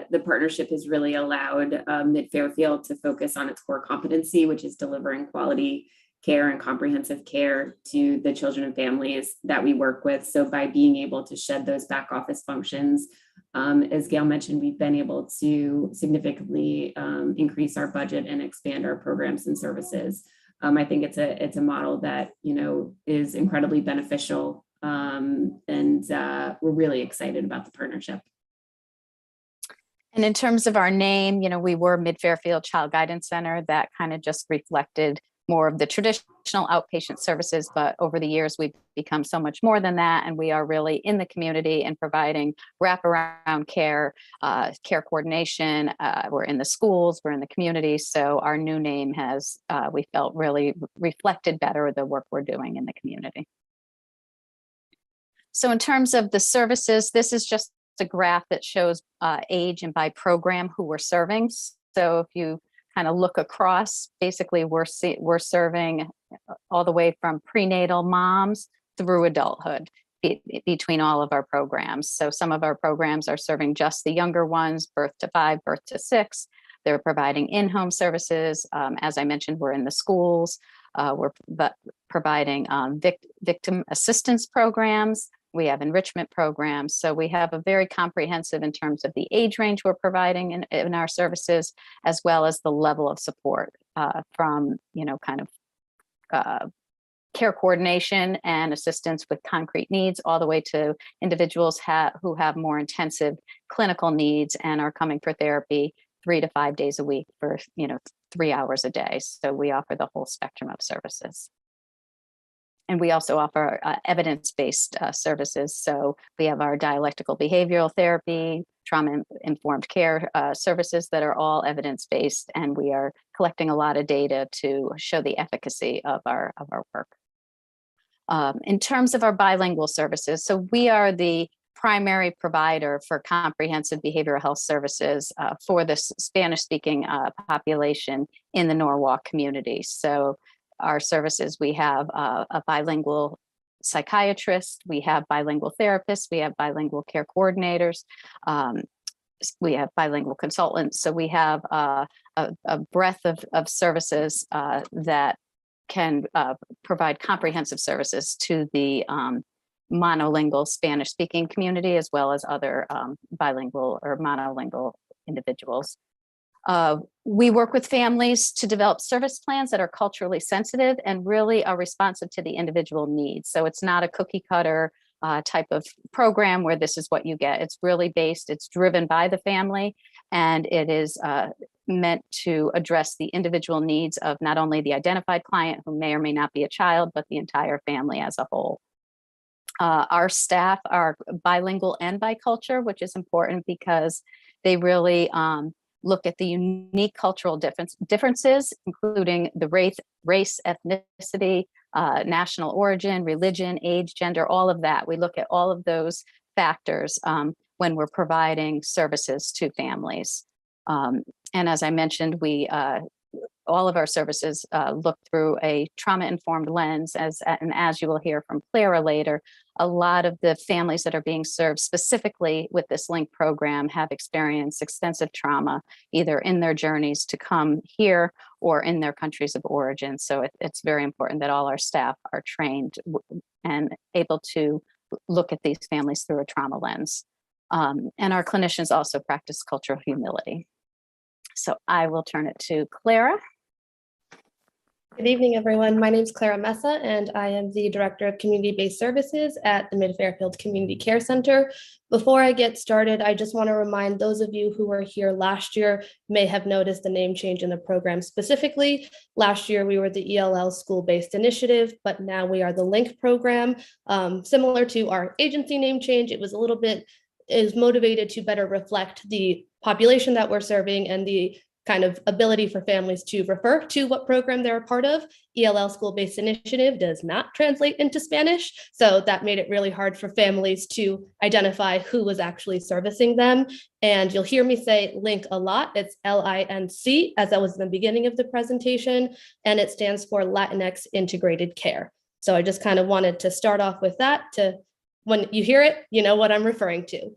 the partnership has really allowed Mid-Fairfield to focus on its core competency, which is delivering quality care and comprehensive care to the children and families that we work with. So by being able to shed those back office functions, as Gail mentioned, we've been able to significantly increase our budget and expand our programs and services. I think it's a model that, is incredibly beneficial, and we're really excited about the partnership. And in terms of our name, we were Mid-Fairfield Child Guidance Center. That kind of just reflected more of the traditional outpatient services, but over the years, we've become so much more than that. And we are really in the community and providing wraparound care, care coordination. We're in the schools, we're in the community. So our new name has, we felt, really reflected better the work we're doing in the community. So in terms of the services, this is just a graph that shows age and by program who we're serving. So if you kind of look across, basically we're serving all the way from prenatal moms through adulthood between all of our programs. So some of our programs are serving just the younger ones, birth to 5, birth to 6. They're providing in-home services. As I mentioned, we're in the schools. We're providing victim assistance programs. We have enrichment programs. So we have a very comprehensive in terms of the age range we're providing in our services, as well as the level of support from, care coordination and assistance with concrete needs, all the way to individuals who have more intensive clinical needs and are coming for therapy 3 to 5 days a week for, 3 hours a day. So we offer the whole spectrum of services. And we also offer evidence-based services. So we have our dialectical behavioral therapy, trauma-informed care services that are all evidence-based, and we are collecting a lot of data to show the efficacy of our work. In terms of our bilingual services, so we are the primary provider for comprehensive behavioral health services for the Spanish-speaking population in the Norwalk community. So our services, we have a bilingual psychiatrist, we have bilingual therapists, we have bilingual care coordinators, we have bilingual consultants. So we have a breadth of services that can provide comprehensive services to the monolingual Spanish-speaking community, as well as other bilingual or monolingual individuals. We work with families to develop service plans that are culturally sensitive and really are responsive to the individual needs. So it's not a cookie cutter type of program where this is what you get. It's really based, it's driven by the family, and it is meant to address the individual needs of not only the identified client who may or may not be a child, but the entire family as a whole. Our staff are bilingual and bicultural, which is important because they really look at the unique cultural differences, including the race, ethnicity, national origin, religion, age, gender, all of that. We look at all of those factors when we're providing services to families. And as I mentioned, all of our services look through a trauma-informed lens, and as you will hear from Clara later, a lot of the families that are being served specifically with this LINK program have experienced extensive trauma, either in their journeys to come here or in their countries of origin. So it's very important that all our staff are trained and able to look at these families through a trauma lens. And our clinicians also practice cultural humility. So I will turn it to Clara. Good evening, everyone. My name is Clara Mesa, and I am the Director of Community-Based Services at the Mid-Fairfield Community Care Center. Before I get started, I just want to remind those of you who were here last year may have noticed the name change in the program specifically. Last year, we were the ELL School-Based Initiative, but now we are the LINK program. Similar to our agency name change, it was a little bit, is motivated to better reflect the population that we're serving and the kind of ability for families to refer to what program they're a part of. ELL School-Based Initiative does not translate into Spanish, so that made it really hard for families to identify who was actually servicing them. And you'll hear me say LINK a lot. It's LINC, as that was in the beginning of the presentation, and it stands for Latinx Integrated Care. So I just kind of wanted to start off with that to, when you hear it, you know what I'm referring to.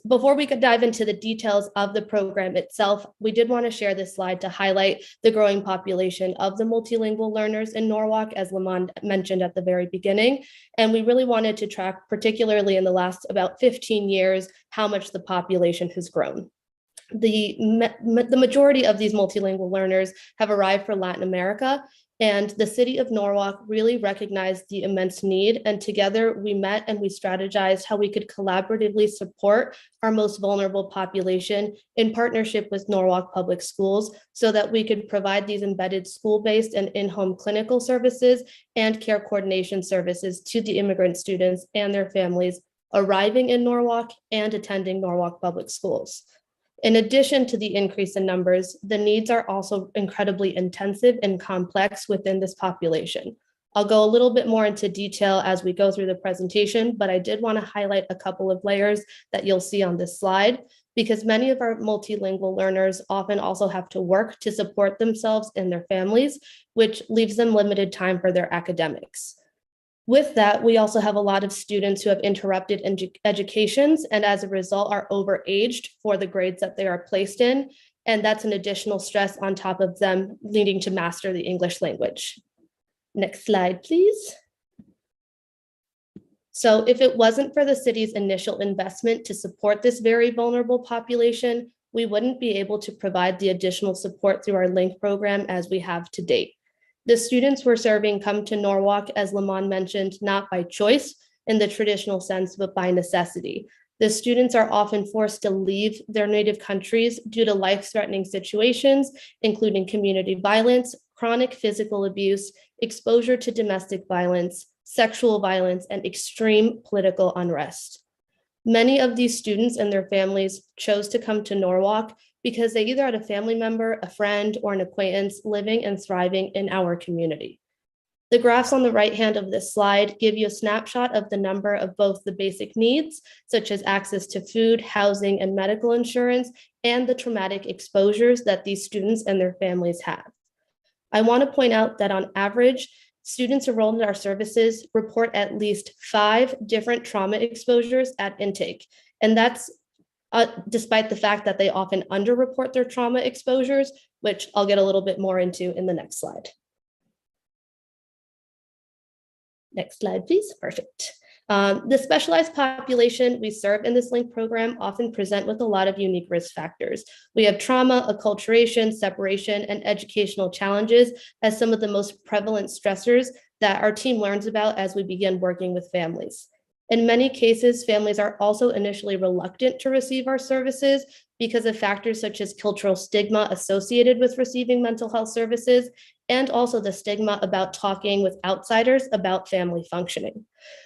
Before we could dive into the details of the program itself, we did want to share this slide to highlight the growing population of the multilingual learners in Norwalk, as Lamont mentioned at the very beginning. And we really wanted to track, particularly in the last about 15 years, how much the population has grown. The majority of these multilingual learners have arrived from Latin America, and the city of Norwalk really recognized the immense need. And together we met and we strategized how we could collaboratively support our most vulnerable population in partnership with Norwalk Public Schools so that we could provide these embedded school-based and in-home clinical services and care coordination services to the immigrant students and their families arriving in Norwalk and attending Norwalk Public Schools. In addition to the increase in numbers, the needs are also incredibly intensive and complex within this population. I'll go a little bit more into detail as we go through the presentation, but I did want to highlight a couple of layers that you'll see on this slide, because many of our multilingual learners often also have to work to support themselves and their families, which leaves them limited time for their academics. With that, we also have a lot of students who have interrupted educations and as a result are overaged for the grades that they are placed in. And that's an additional stress on top of them needing to master the English language. Next slide, please. So if it wasn't for the city's initial investment to support this very vulnerable population, we wouldn't be able to provide the additional support through our LINK program as we have to date. The students we're serving come to Norwalk, as Lamont mentioned, not by choice in the traditional sense, but by necessity. The students are often forced to leave their native countries due to life-threatening situations, including community violence, chronic physical abuse, exposure to domestic violence, sexual violence, and extreme political unrest. Many of these students and their families chose to come to Norwalk because they either had a family member, a friend, or an acquaintance living and thriving in our community. The graphs on the right hand of this slide give you a snapshot of the number of both the basic needs, such as access to food, housing, and medical insurance, and the traumatic exposures that these students and their families have. I want to point out that on average, students enrolled in our services report at least 5 different trauma exposures at intake, and that's despite the fact that they often underreport their trauma exposures, which I'll get a little bit more into in the next slide. Next slide, please. Perfect. The specialized population we serve in this LINK program often present with a lot of unique risk factors. We have trauma, acculturation, separation, and educational challenges as some of the most prevalent stressors that our team learns about as we begin working with families. In many cases, families are also initially reluctant to receive our services because of factors such as cultural stigma associated with receiving mental health services, and also the stigma about talking with outsiders about family functioning.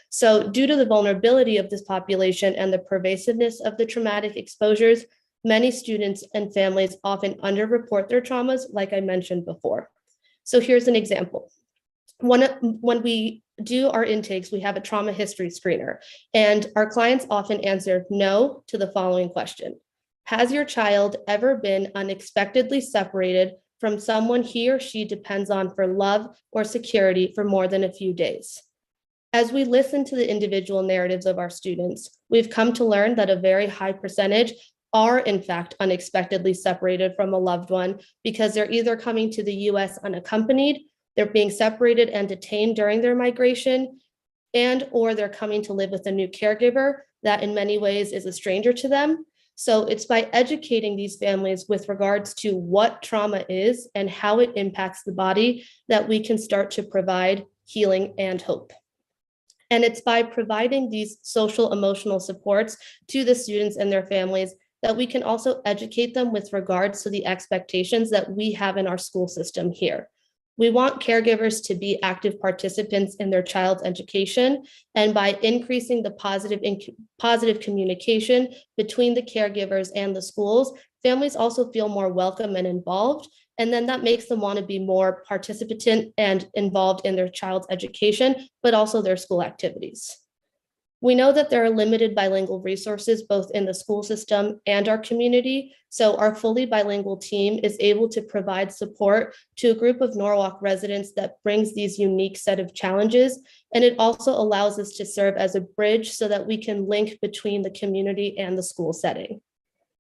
So due to the vulnerability of this population and the pervasiveness of the traumatic exposures, many students and families often underreport their traumas, like I mentioned before. So here's an example. When we do our intakes, we have a trauma history screener, and our clients often answer no to the following question. Has your child ever been unexpectedly separated from someone he or she depends on for love or security for more than a few days? As we listen to the individual narratives of our students, we've come to learn that a very high percentage are in fact unexpectedly separated from a loved one because they're either coming to the US unaccompanied, they're being separated and detained during their migration, and or they're coming to live with a new caregiver that in many ways is a stranger to them. So it's by educating these families with regards to what trauma is and how it impacts the body that we can start to provide healing and hope. And it's by providing these social emotional supports to the students and their families that we can also educate them with regards to the expectations that we have in our school system here. We want caregivers to be active participants in their child's education, and by increasing the positive communication between the caregivers and the schools, families also feel more welcome and involved, and then that makes them want to be more participant and involved in their child's education, but also their school activities. We know that there are limited bilingual resources both in the school system and our community, so our fully bilingual team is able to provide support to a group of Norwalk residents that brings these unique set of challenges, and it also allows us to serve as a bridge so that we can link between the community and the school setting.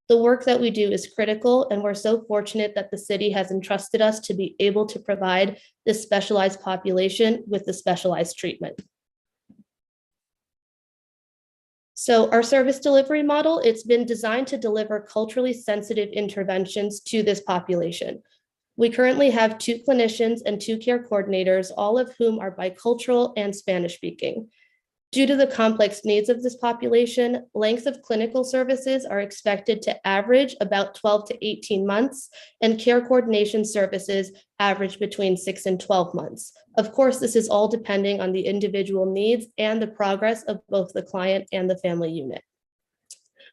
The work that we do is critical, and we're so fortunate that the city has entrusted us to be able to provide this specialized population with the specialized treatment. So our service delivery model, it's been designed to deliver culturally sensitive interventions to this population. We currently have 2 clinicians and 2 care coordinators, all of whom are bicultural and Spanish speaking. Due to the complex needs of this population, length of clinical services are expected to average about 12 to 18 months, and care coordination services average between 6 and 12 months. Of course, this is all depending on the individual needs and the progress of both the client and the family unit.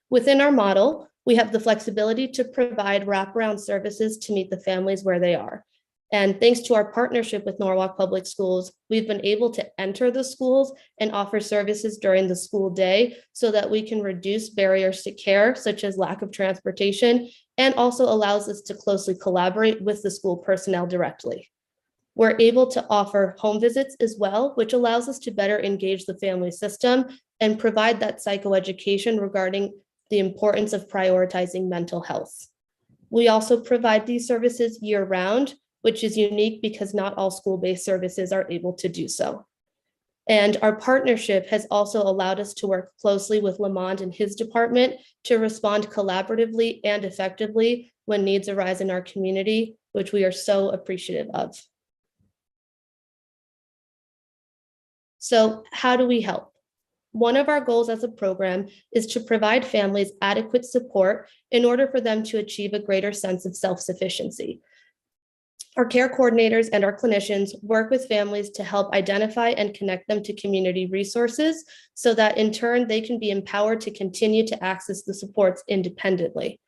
Within our model, we have the flexibility to provide wraparound services to meet the families where they are. And thanks to our partnership with Norwalk Public Schools, we've been able to enter the schools and offer services during the school day so that we can reduce barriers to care, such as lack of transportation, and also allows us to closely collaborate with the school personnel directly. We're able to offer home visits as well, which allows us to better engage the family system and provide that psychoeducation regarding the importance of prioritizing mental health. We also provide these services year-round, which is unique because not all school-based services are able to do so. And our partnership has also allowed us to work closely with Lamond and his department to respond collaboratively and effectively when needs arise in our community, which we are so appreciative of. So how do we help? One of our goals as a program is to provide families adequate support in order for them to achieve a greater sense of self-sufficiency. Our care coordinators and our clinicians work with families to help identify and connect them to community resources so that in turn they can be empowered to continue to access the supports independently.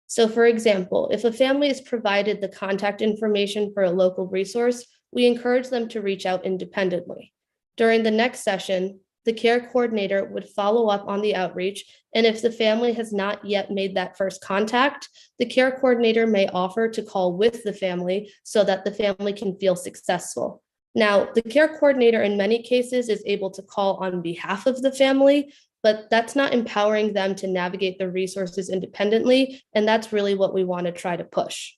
So for example, if a family is provided the contact information for a local resource, we encourage them to reach out independently. During the next session, the care coordinator would follow up on the outreach, and if the family has not yet made that first contact, the care coordinator may offer to call with the family so that the family can feel successful. Now, the care coordinator in many cases is able to call on behalf of the family, but that's not empowering them to navigate the resources independently, and that's really what we want to try to push.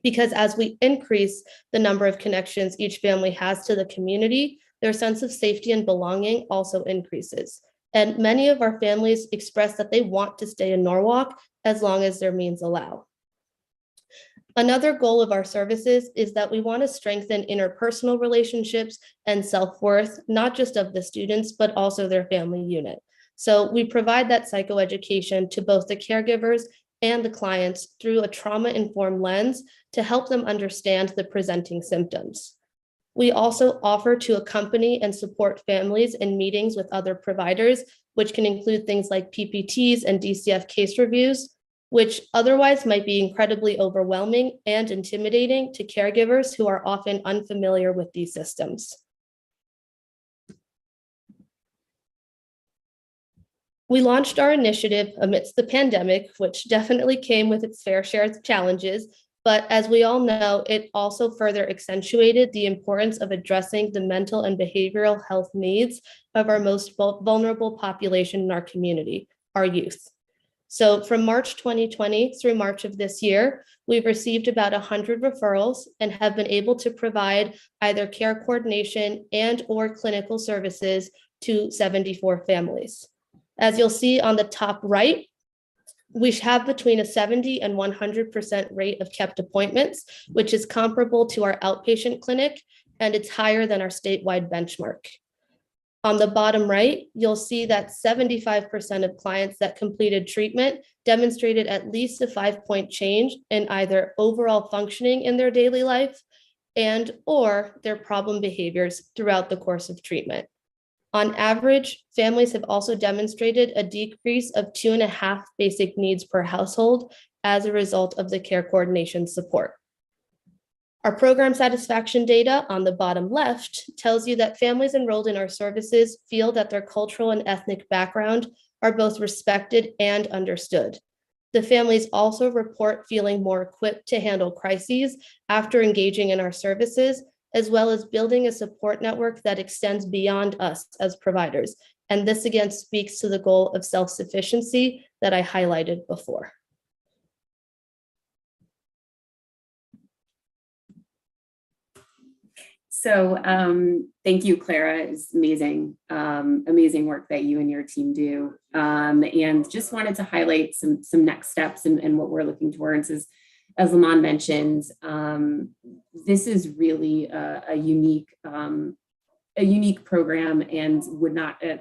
Because as we increase the number of connections each family has to the community, their sense of safety and belonging also increases. And many of our families express that they want to stay in Norwalk as long as their means allow. Another goal of our services is that we want to strengthen interpersonal relationships and self-worth, not just of the students, but also their family unit. So we provide that psychoeducation to both the caregivers and the clients through a trauma-informed lens to help them understand the presenting symptoms. We also offer to accompany and support families in meetings with other providers, which can include things like PPTs and DCF case reviews, which otherwise might be incredibly overwhelming and intimidating to caregivers who are often unfamiliar with these systems. We launched our initiative amidst the pandemic, which definitely came with its fair share of challenges. But as we all know, it also further accentuated the importance of addressing the mental and behavioral health needs of our most vulnerable population in our community, our youth. So from March 2020 through March of this year, we've received about 100 referrals and have been able to provide either care coordination and/or clinical services to 74 families. As you'll see on the top right, We have between a 70 and 100% rate of kept appointments, which is comparable to our outpatient clinic, and it's higher than our statewide benchmark. On the bottom right, you'll see that 75% of clients that completed treatment demonstrated at least a 5-point change in either overall functioning in their daily life and or their problem behaviors throughout the course of treatment. On average, families have also demonstrated a decrease of 2.5 basic needs per household as a result of the care coordination support. Our program satisfaction data on the bottom left tells you that families enrolled in our services feel that their cultural and ethnic background are both respected and understood. The families also report feeling more equipped to handle crises after engaging in our services, as well as building a support network that extends beyond us as providers. And this again speaks to the goal of self-sufficiency that I highlighted before. So thank you, Clara. It's amazing, amazing work that you and your team do. And just wanted to highlight some next steps and what we're looking towards is, as Lamont mentioned, this is really a unique program and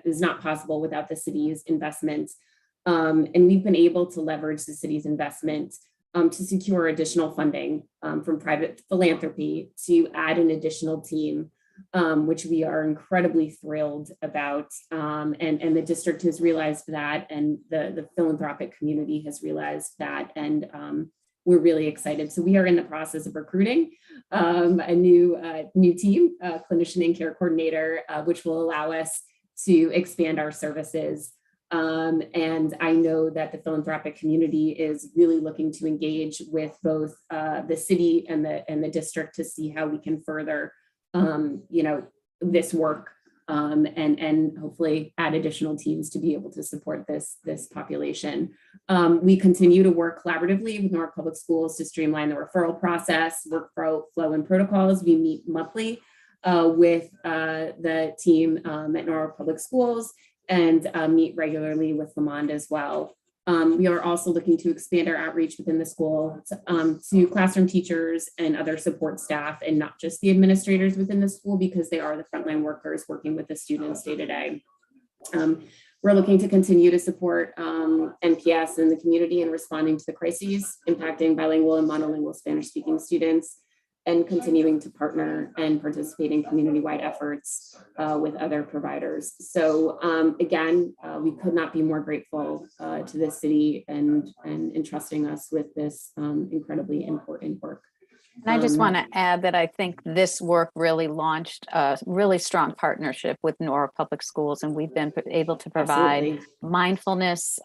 is not possible without the city's investment. And we've been able to leverage the city's investment to secure additional funding from private philanthropy to add an additional team, which we are incredibly thrilled about. And the district has realized that, and the philanthropic community has realized that, and we're really excited. So we are in the process of recruiting a new team, clinician and care coordinator, which will allow us to expand our services. And I know that the philanthropic community is really looking to engage with both the city and the district to see how we can further, this work and hopefully add additional teams to be able to support this population. We continue to work collaboratively with Norwalk Public Schools to streamline the referral process, workflow and protocols. We meet monthly with the team at Norwalk Public Schools and meet regularly with Lamont as well. We are also looking to expand our outreach within the school to classroom teachers and other support staff, and not just the administrators within the school, because they are the frontline workers working with the students day to day. We're looking to continue to support NPS in the community and responding to the crises impacting bilingual and monolingual Spanish-speaking students, and continuing to partner and participate in community-wide efforts with other providers. So again, we could not be more grateful to the city and entrusting us with this incredibly important work. And I just want to add that I think this work really launched a really strong partnership with Norwalk Public Schools, and we've been able to provide Absolutely. mindfulness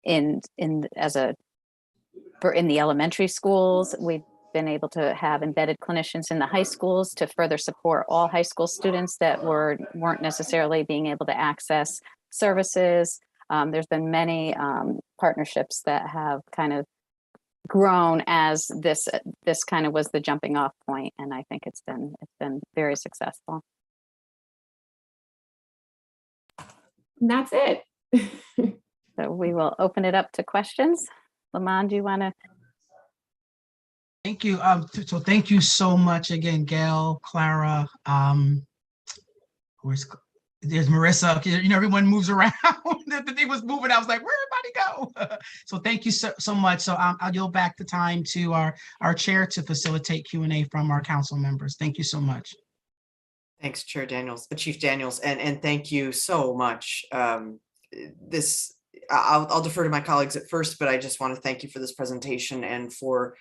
in the elementary schools. We've been able to have embedded clinicians in the high schools to further support all high school students that weren't necessarily being able to access services. There's been many partnerships that have kind of grown as this kind of was the jumping off point, and I think it's been very successful. And that's it. So we will open it up to questions. Lamont, do you want to? Thank you. So thank you so much again, Gail, Clara. There's Marissa. Everyone moves around. The thing was moving. I was like, where everybody go? So thank you so much. So I'll yield back the time to our chair to facilitate Q&A from our council members. Thank you so much. Thanks, Chair Daniels, Chief Daniels, and thank you so much. I'll defer to my colleagues at first, but I just want to thank you for this presentation and for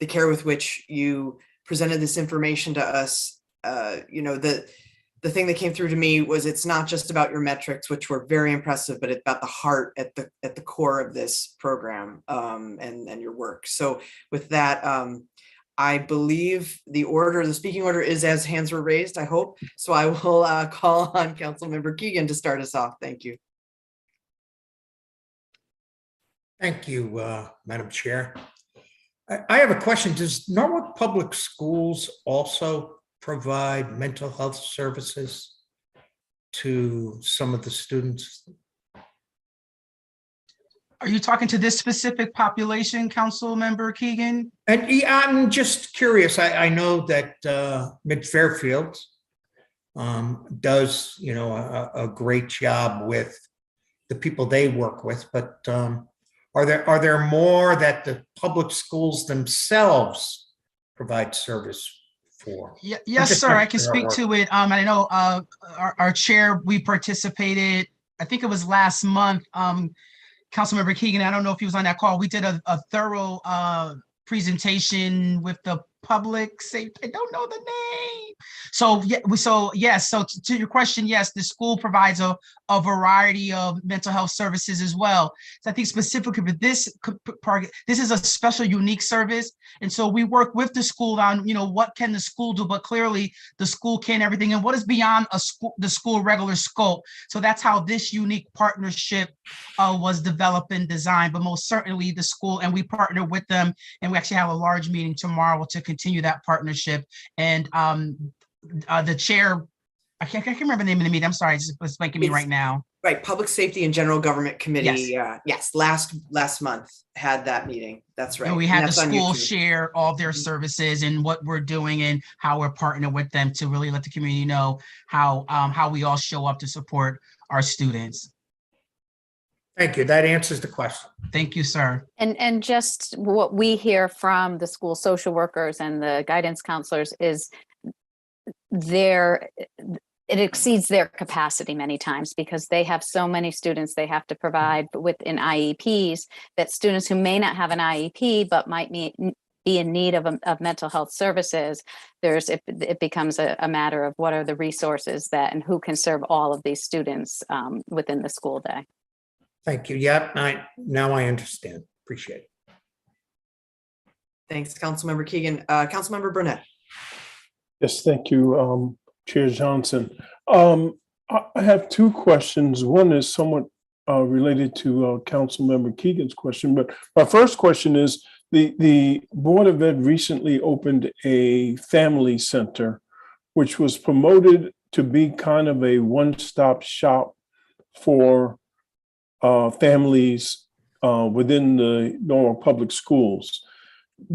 the care with which you presented this information to us. The thing that came through to me was it's not just about your metrics, which were very impressive, but it's about the heart at the core of this program and your work. So with that, I believe the speaking order is as hands were raised, I hope. So I will call on Councilmember Keegan to start us off. Thank you. Thank you, Madam Chair. I have a question. Does Norwalk Public Schools also provide mental health services to some of the students? Are you talking to this specific population, Council Member Keegan? And yeah, I'm just curious. I know that Mid Fairfield does, you know, a great job with the people they work with, but are there more that the public schools themselves provide service for? Yes, sir. I can speak to it. I know our chair, we participated, I think it was last month. Councilmember Keegan, I don't know if he was on that call. We did a thorough presentation with the public safety. I don't know the name. So yes. So to your question, yes, the school provides a variety of mental health services as well. So I think specifically for this part, this is a special, unique service, and so we work with the school on, you know, what can the school do, but clearly the school can everything, and what is beyond the school regular scope. So that's how this unique partnership was developed and designed. But most certainly the school, and we partner with them, and we actually have a large meeting tomorrow to continue that partnership. And the chair, I can't remember the name of the meeting. I'm sorry, it's blanking me right now. Right, Public Safety and General Government Committee. Yes. Yes, last month had that meeting. That's right. And we And had the that's on school YouTube. share all their services and what we're doing and how we're partnering with them to really let the community know how we all show up to support our students. Thank you. That answers the question. Thank you, sir. And just what we hear from the school social workers and the guidance counselors is it exceeds their capacity many times, because they have so many students they have to provide within IEPs, that students who may not have an IEP but might be in need of mental health services, it becomes a matter of what are the resources that and who can serve all of these students within the school day. Thank you. Yep, now I understand. Appreciate it. Thanks, Councilmember Keegan. Councilmember Burnett. Yes, thank you, Chair Johnson. I have two questions. One is somewhat related to Councilmember Keegan's question, but my first question is, the Board of Ed recently opened a family center, which was promoted to be kind of a one-stop shop for families within the Norwalk Public Schools.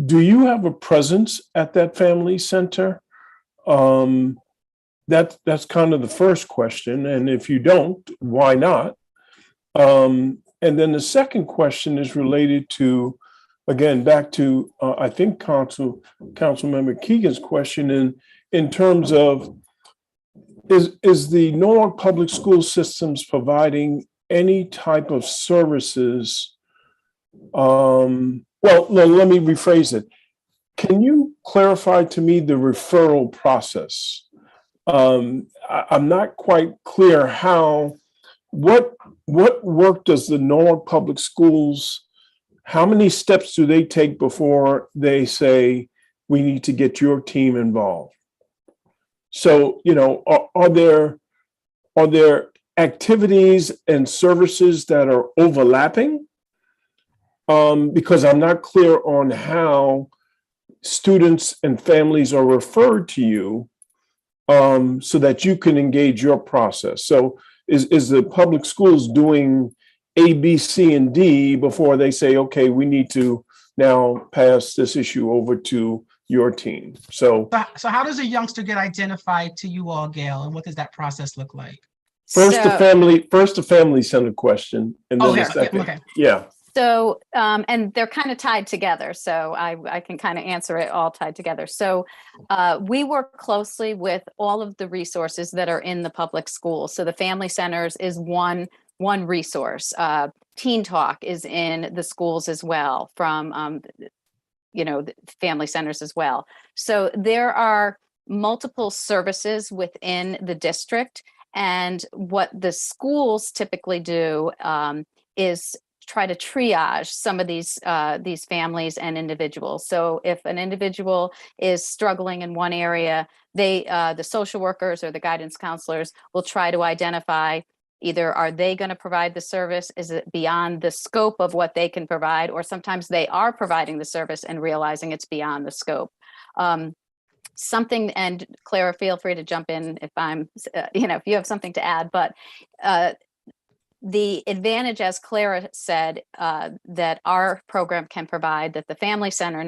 Do you have a presence at that family center? That's kind of the first question. And if you don't, why not? And then the second question is related to, again, back to, I think Councilmember Keegan's question in terms of, is the Norwalk Public School Systems providing any type of services? Well, let me rephrase it. Can you clarify to me the referral process? I'm not quite clear what work does the Norwalk Public Schools, how many steps do they take before they say, we need to get your team involved? So, you know, are there activities and services that are overlapping? Because I'm not clear on how students and families are referred to you so that you can engage your process. So is the public schools doing A, B, C, and D before they say, okay, we need to now pass this issue over to your team? So how does a youngster get identified to you all, Gail, and what does that process look like? First the family center question, and then the second. Okay. Yeah. So, and they're kind of tied together. So I can kind of answer it all tied together. So we work closely with all of the resources that are in the public schools. So the family centers is one resource. Teen Talk is in the schools as well, from, the family centers as well. So there are multiple services within the district. And what the schools typically do is try to triage some of these families and individuals. So if an individual is struggling in one area, the social workers or the guidance counselors will try to identify, either are they going to provide the service? Is it beyond the scope of what they can provide? Or sometimes they are providing the service and realizing it's beyond the scope. Something, and Clara, feel free to jump in if I'm, if you have something to add, but The advantage, as Clara said, that our program can provide that the family center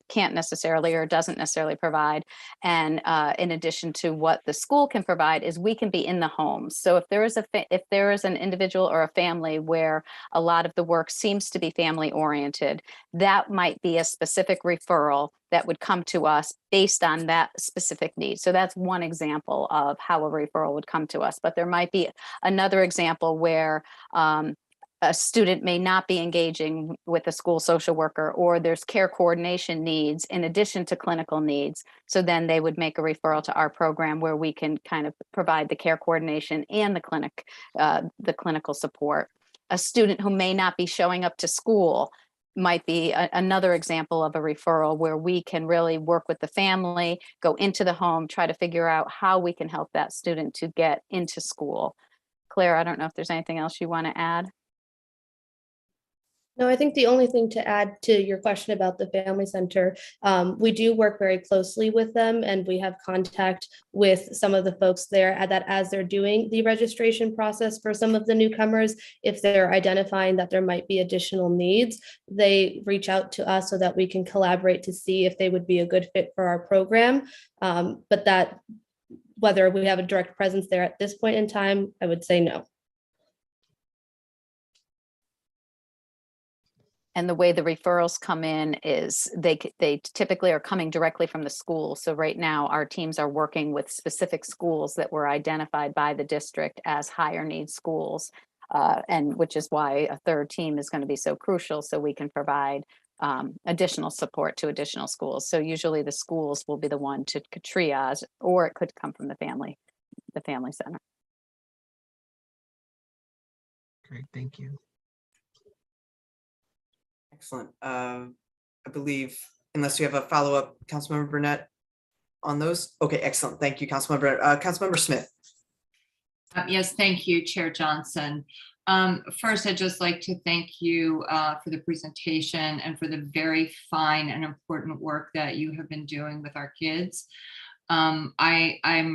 can't necessarily or doesn't necessarily provide, and in addition to what the school can provide, is we can be in the home. So if there is an individual or a family where a lot of the work seems to be family oriented, that might be a specific referral that would come to us based on that specific need. So that's one example of how a referral would come to us. But there might be another example where a student may not be engaging with a school social worker, or there's care coordination needs in addition to clinical needs. So then they would make a referral to our program where we can kind of provide the care coordination and the clinical support. A student who may not be showing up to school might be another example of a referral where we can really work with the family, go into the home, try to figure out how we can help that student to get into school. Claire, I don't know if there's anything else you want to add. No, I think the only thing to add to your question about the family center, we do work very closely with them, and we have contact with some of the folks there that as they're doing the registration process for some of the newcomers, if they're identifying that there might be additional needs, they reach out to us so that we can collaborate to see if they would be a good fit for our program. But that whether we have a direct presence there at this point in time, I would say no. And the way the referrals come in is they typically are coming directly from the school. So right now our teams are working with specific schools that were identified by the district as higher need schools, and which is why a third team is going to be so crucial, so we can provide additional support to additional schools. So usually the schools will be the one to triage, or it could come from the family center. Great, thank you. Excellent. I believe, unless you have a follow-up, Councilmember Burnett, on those. Okay, excellent. Thank you, Councilmember Burnett. Councilmember Smith. Yes, thank you, Chair Johnson. First, I'd just like to thank you for the presentation and for the very fine and important work that you have been doing with our kids. I'm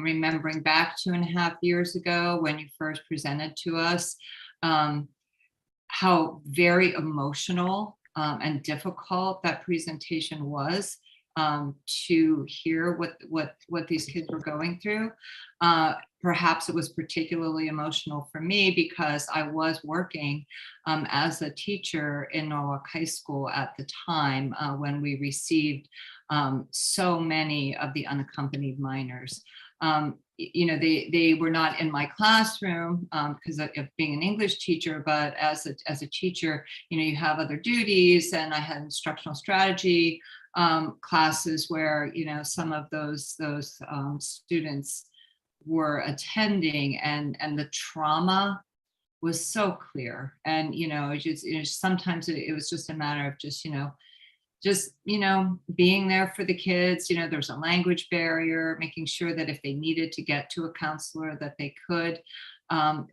remembering back 2.5 years ago when you first presented to us, how very emotional and difficult that presentation was, to hear what these kids were going through. Perhaps it was particularly emotional for me because I was working as a teacher in Norwalk High School at the time when we received so many of the unaccompanied minors. You know, they were not in my classroom because of being an English teacher, but as a teacher, you know, you have other duties, and I had instructional strategy classes where, you know, some of those students were attending, and the trauma was so clear. And, you know, sometimes it was just a matter of just being there for the kids. You know, there's a language barrier, making sure that if they needed to get to a counselor that they could.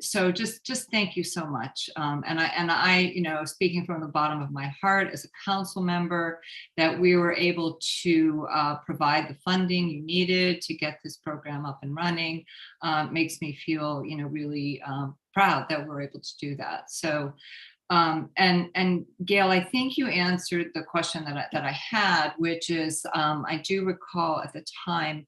So just thank you so much. And I, you know, speaking from the bottom of my heart as a council member, that we were able to provide the funding you needed to get this program up and running, makes me feel, you know, really proud that we're able to do that. So, and Gail, I think you answered the question that I had, which is, I do recall at the time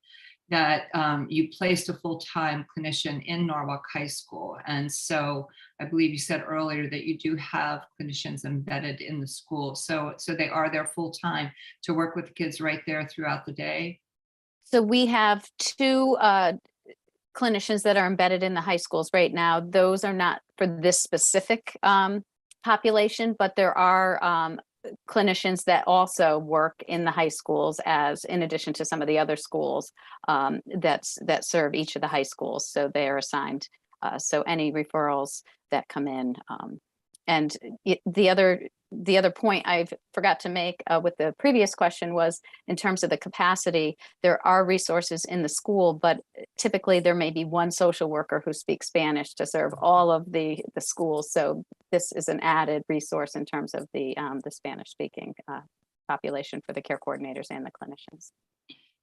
that you placed a full-time clinician in Norwalk High School. And so I believe you said earlier that you do have clinicians embedded in the school. So they are there full-time to work with the kids right there throughout the day? So we have 2 clinicians that are embedded in the high schools right now. Those are not for this specific population, but there are clinicians that also work in the high schools, as in addition to some of the other schools that serve each of the high schools. So they are assigned. So any referrals that come in, and the other point I forgot to make with the previous question was, in terms of the capacity, there are resources in the school, but typically there may be one social worker who speaks Spanish to serve all of the schools. So this is an added resource in terms of the Spanish speaking population for the care coordinators and the clinicians.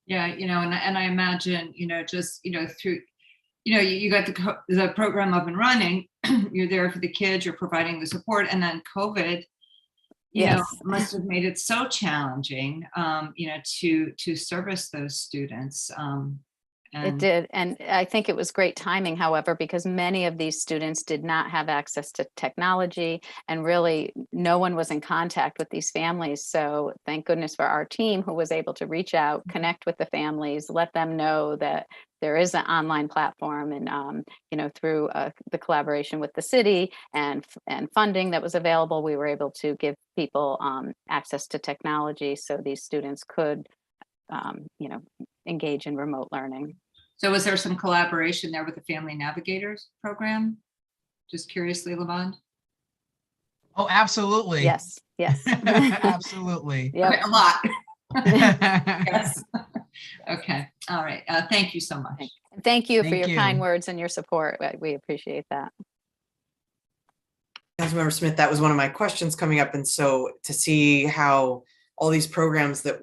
Yeah, you know, and I imagine, you know, just, you know, through you got the program up and running, you're there for the kids, you're providing the support, and then COVID, must have made it so challenging, to service those students. It did. And I think it was great timing, however, because many of these students did not have access to technology, and really no one was in contact with these families. So thank goodness for our team who was able to reach out, connect with the families, let them know that there is an online platform, and through the collaboration with the city and funding that was available, we were able to give people access to technology so these students could engage in remote learning. So was there some collaboration there with the Family Navigators program? Just curiously, Lamont? Oh, absolutely. Yes. Absolutely. Yep. Okay, a lot. Yes. Okay. All right. Thank you so much. Thank you for Thank your you. kind words and your support. We appreciate that. Councilmember Smith, that was one of my questions coming up. And so to see how all these programs that,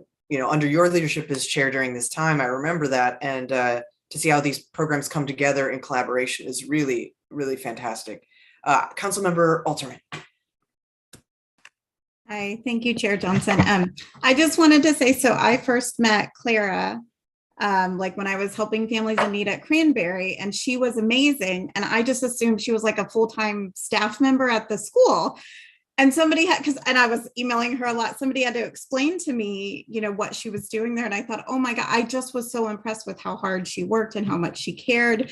under your leadership as chair during this time, I remember that. And to see how these programs come together in collaboration is really, really fantastic. Councilmember Alterman. Hi, thank you, Chair Johnson. I just wanted to say, so I first met Clara when I was helping families in need at Cranberry, and she was amazing. And I just assumed she was like a full-time staff member at the school. And somebody had, and I was emailing her a lot, somebody had to explain to me, what she was doing there. And I thought, oh my God, I just was so impressed with how hard she worked and how much she cared.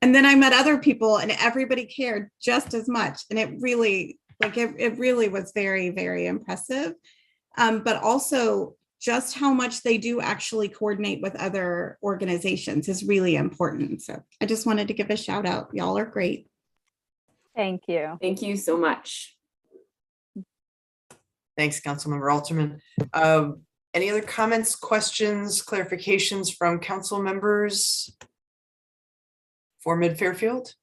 And then I met other people and everybody cared just as much. And it really, it really was very, very impressive. But also just how much they do actually coordinate with other organizations is really important. So I just wanted to give a shout out. Y'all are great. Thank you. Thank you so much. Thanks, Councilmember Alterman. Any other comments, questions, clarifications from council members for Mid-Fairfield?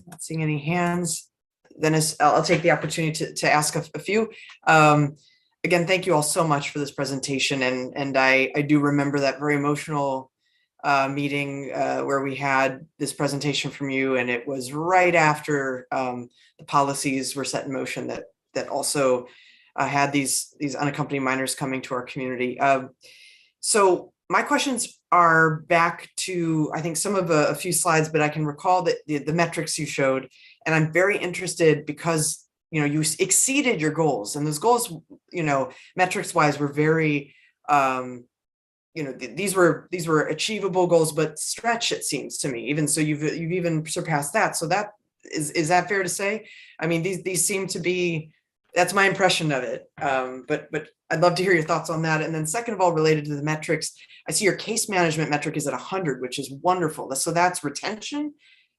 Not seeing any hands. Then I'll take the opportunity to ask a few. Again, thank you all so much for this presentation. And I do remember that very emotional meeting where we had this presentation from you, and it was right after the policies were set in motion that also had these unaccompanied minors coming to our community. So my questions are back to, I think, some of a few slides, but I can recall that the metrics you showed, and I'm very interested because you exceeded your goals, and those goals, metrics wise, were very, these were achievable goals, but stretch, it seems to me. Even so, you've even surpassed that. So that is that fair to say? I mean, these seem to be. That's my impression of it. But I'd love to hear your thoughts on that. And then second of all, related to the metrics, I see your case management metric is at 100, which is wonderful. So that's retention.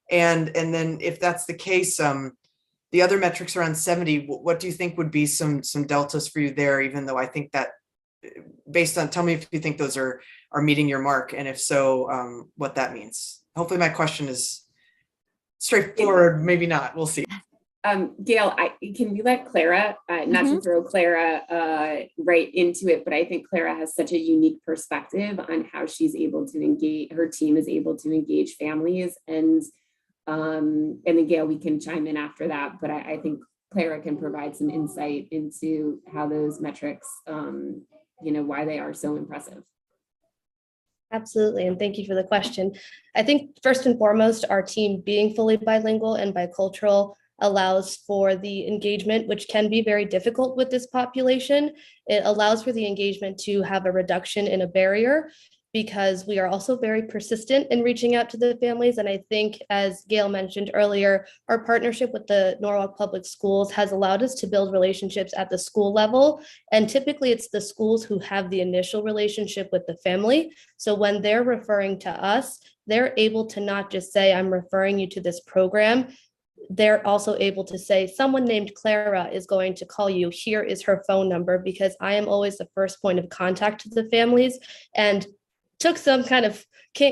And then if that's the case, the other metrics around 70, what do you think would be some deltas for you there? Even though I think that based on, tell me if you think those are meeting your mark. And if so, what that means. Hopefully my question is straightforward, maybe not, we'll see. Gail, can you let Clara, not to throw Clara right into it, but I think Clara has such a unique perspective on how she's able to engage, her team is able to engage families, and then Gail, we can chime in after that, but I think Clara can provide some insight into how those metrics, why they are so impressive. Absolutely, and thank you for the question. I think first and foremost, our team being fully bilingual and bicultural allows for the engagement, which can be very difficult with this population. It allows for the engagement to have a reduction in a barrier, because we are also very persistent in reaching out to the families. And I think, as Gail mentioned earlier, our partnership with the Norwalk Public Schools has allowed us to build relationships at the school level. And typically it's the schools who have the initial relationship with the family. So when they're referring to us, they're able to not just say, I'm referring you to this program. They're also able to say, someone named Clara is going to call you. Here is her phone number, because I am always the first point of contact to the families. And took some kind of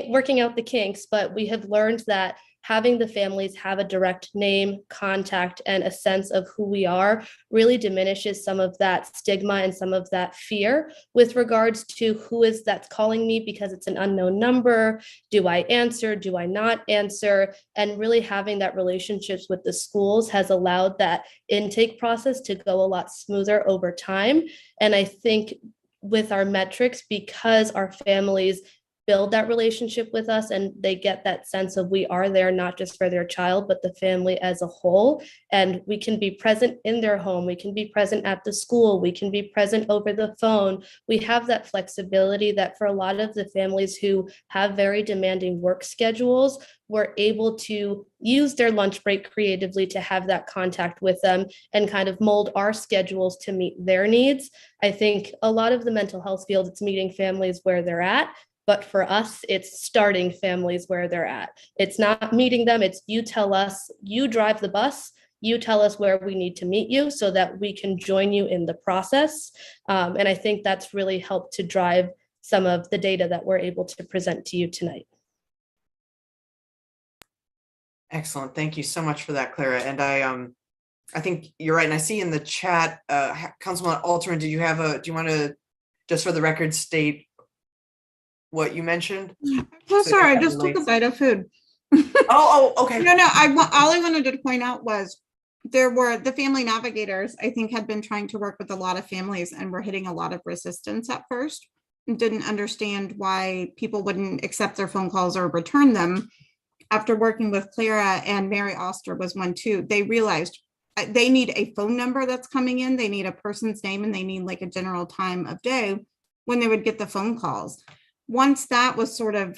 working out the kinks, but we have learned that having the families have a direct name, contact, and a sense of who we are really diminishes some of that stigma and some of that fear with regards to who is that's calling me because it's an unknown number. Do I answer? Do I not answer? And really having that relationships with the schools has allowed that intake process to go a lot smoother over time. And I think with our metrics, because our families build that relationship with us and they get that sense of we are there not just for their child but the family as a whole, and we can be present in their home, we can be present at the school, we can be present over the phone. We have that flexibility that for a lot of the families who have very demanding work schedules, we're able to use their lunch break creatively to have that contact with them and kind of mold our schedules to meet their needs. I think a lot of the mental health field, it's meeting families where they're at. But for us, it's starting families where they're at. It's not meeting them. It's you tell us, you drive the bus, you tell us where we need to meet you so that we can join you in the process. And I think that's really helped to drive some of the data that we're able to present to you tonight. Excellent. Thank you so much for that, Clara. And I think you're right. And I see in the chat, Councilman Alterman, do you want to, just for the record, state what you mentioned? Oh, sorry, I just took a bite of food. Okay. No, all I wanted to point out was there were the family navigators, I think, had been trying to work with a lot of families and were hitting a lot of resistance at first and didn't understand why people wouldn't accept their phone calls or return them. After working with Clara, and Mary Oster was one too, they realized they need a phone number that's coming in, they need a person's name, and they need like a general time of day when they would get the phone calls. Once that was sort of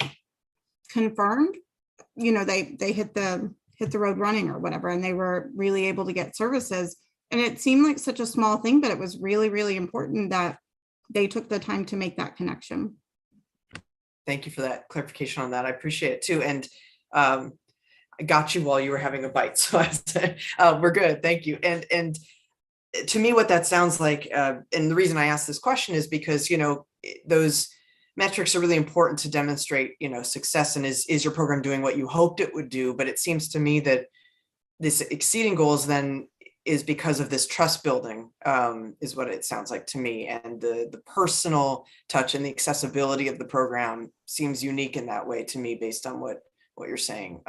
confirmed, they hit the road running or whatever, and they were really able to get services. And it seemed like such a small thing, but it was really, really important that they took the time to make that connection. Thank you for that clarification on that. I appreciate it too. And I got you while you were having a bite, so I said, we're good. Thank you. And to me, what that sounds like, and the reason I asked this question is because those metrics are really important to demonstrate, success, and is your program doing what you hoped it would do? But it seems to me that this exceeding goals then is because of this trust building, is what it sounds like to me. And the personal touch and the accessibility of the program seems unique in that way to me, based on what you're saying.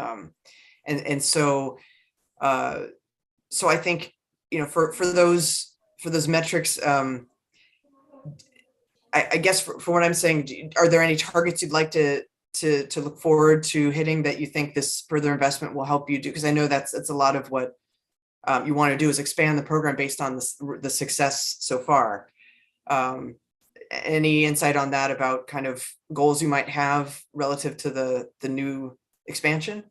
So I think, for those metrics, I guess for what I'm saying, are there any targets you'd like to look forward to hitting that you think this further investment will help you do? Because I know that's a lot of what you want to do, is expand the program based on the success so far. Any insight on that, about kind of goals you might have relative to the new expansion?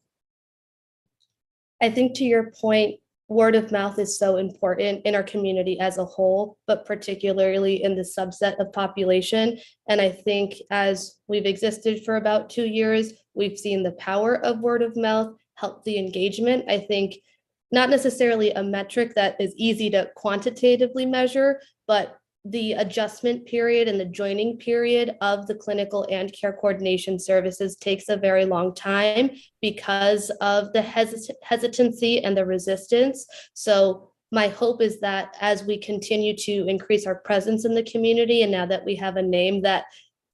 I think to your point, word of mouth is so important in our community as a whole, but particularly in the subset of population. And I think as we've existed for about 2 years, we've seen the power of word of mouth help the engagement. I think not necessarily a metric that is easy to quantitatively measure, but the adjustment period and the joining period of the clinical and care coordination services takes a very long time because of the hesitancy and the resistance. So my hope is that as we continue to increase our presence in the community, and now that we have a name that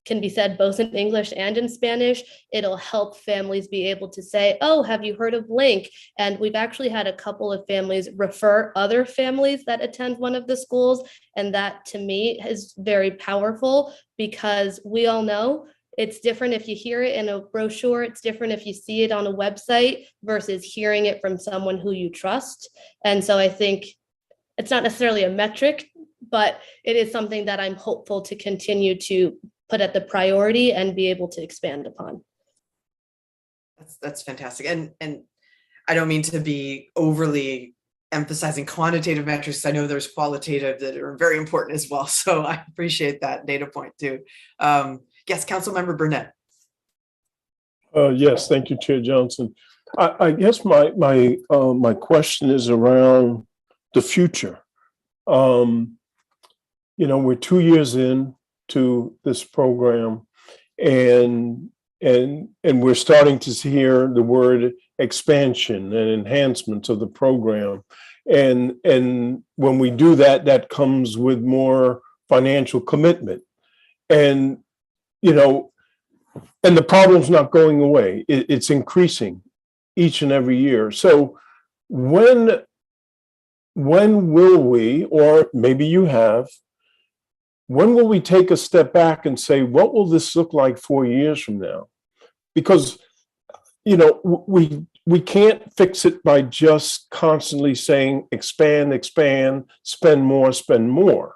can be said both in English and in Spanish, it'll help families be able to say, oh, have you heard of Link? And we've actually had a couple of families refer other families that attend one of the schools. And that to me is very powerful, because we all know it's different if you hear it in a brochure, it's different if you see it on a website versus hearing it from someone who you trust. And so I think it's not necessarily a metric, but it is something that I'm hopeful to continue to put at the priority and be able to expand upon. That's fantastic. And I don't mean to be overly emphasizing quantitative metrics. I know there's qualitative that are very important as well. So I appreciate that data point too. Yes, Councilmember Burnett. Yes, thank you, Chair Johnson. I guess my question is around the future. We're 2 years in to this program, and and we're starting to hear the word expansion and enhancements of the program. And when we do that, that comes with more financial commitment. And, you know, and the problem's not going away. It's increasing each and every year. So when will we, or maybe you have, when will we take a step back and say, what will this look like 4 years from now? Because, you know, we can't fix it by just constantly saying expand, expand, spend more, spend more.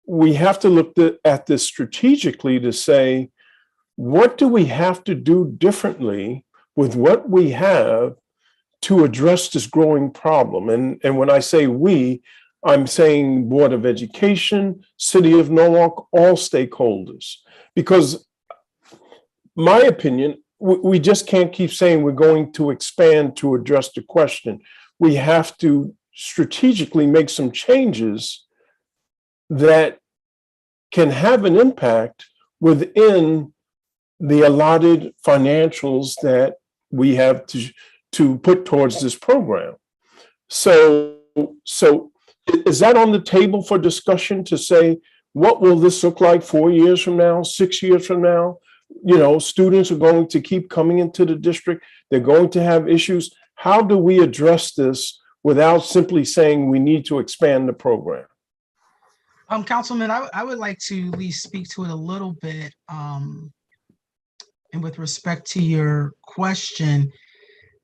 We have to look at this strategically to say, what do we have to do differently with what we have to address this growing problem? And when I say we, I'm saying Board of Education, City of Norwalk, all stakeholders. Because my opinion, we just can't keep saying we're going to expand to address the question. We have to strategically make some changes that can have an impact within the allotted financials that we have to put towards this program. So is that on the table for discussion to say, what will this look like 4 years from now, 6 years from now? You know, students are going to keep coming into the district. They're going to have issues. How do we address this without simply saying we need to expand the program? Councilman, I would like to at least speak to it a little bit. And with respect to your question,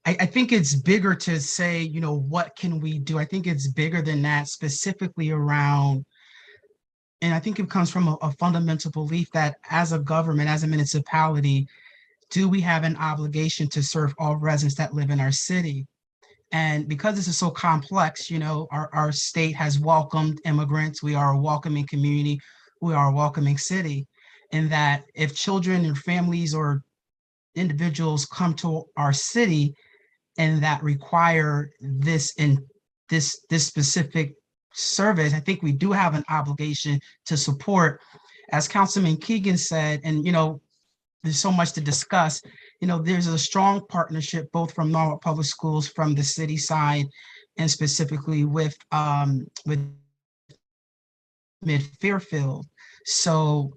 I think it's bigger to say, you know, what can we do? I think it's bigger than that, specifically around, and I think it comes from a fundamental belief that as a government, as a municipality, do we have an obligation to serve all residents that live in our city? And because this is so complex, you know, our state has welcomed immigrants. We are a welcoming community. We are a welcoming city. And that if children and families or individuals come to our city and that require this specific service, I think we do have an obligation to support. As Councilman Keegan said, and, you know, there's so much to discuss. You know, there's a strong partnership both from Norwalk Public Schools, from the city side, and specifically with Mid-Fairfield. So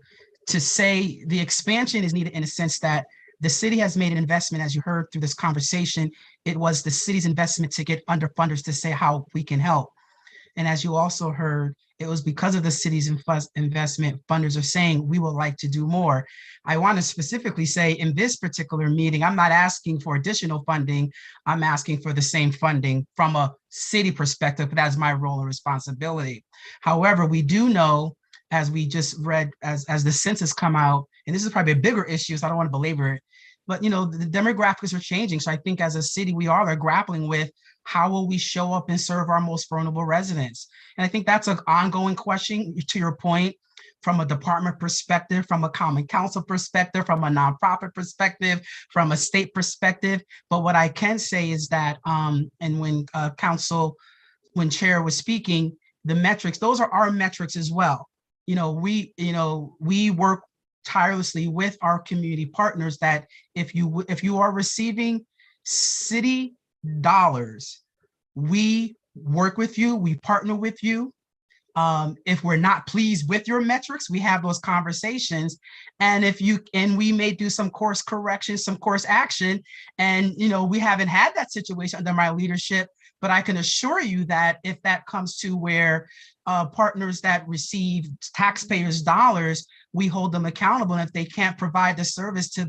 to say the expansion is needed in a sense that the city has made an investment, as you heard through this conversation, it was the city's investment to get underfunders to say how we can help. And as you also heard, it was because of the city's investment, funders are saying we would like to do more. I want to specifically say in this particular meeting, I'm not asking for additional funding. I'm asking for the same funding from a city perspective, but that's my role and responsibility. However, we do know, as we just read, as the census come out, and this is probably a bigger issue, so I don't want to belabor it, but you know, the demographics are changing. So I think as a city, we are grappling with how will we show up and serve our most vulnerable residents? And I think that's an ongoing question, to your point, from a department perspective, from a common council perspective, from a nonprofit perspective, from a state perspective. But what I can say is that, and when Chair was speaking, the metrics, those are our metrics as well. We work tirelessly with our community partners that if you are receiving city dollars, we work with you, we partner with you. If we're not pleased with your metrics, we have those conversations. And we may do some course correction, some course action. And, we haven't had that situation under my leadership, but I can assure you that if that comes to where partners that receive taxpayers' dollars, we hold them accountable. And if they can't provide the service to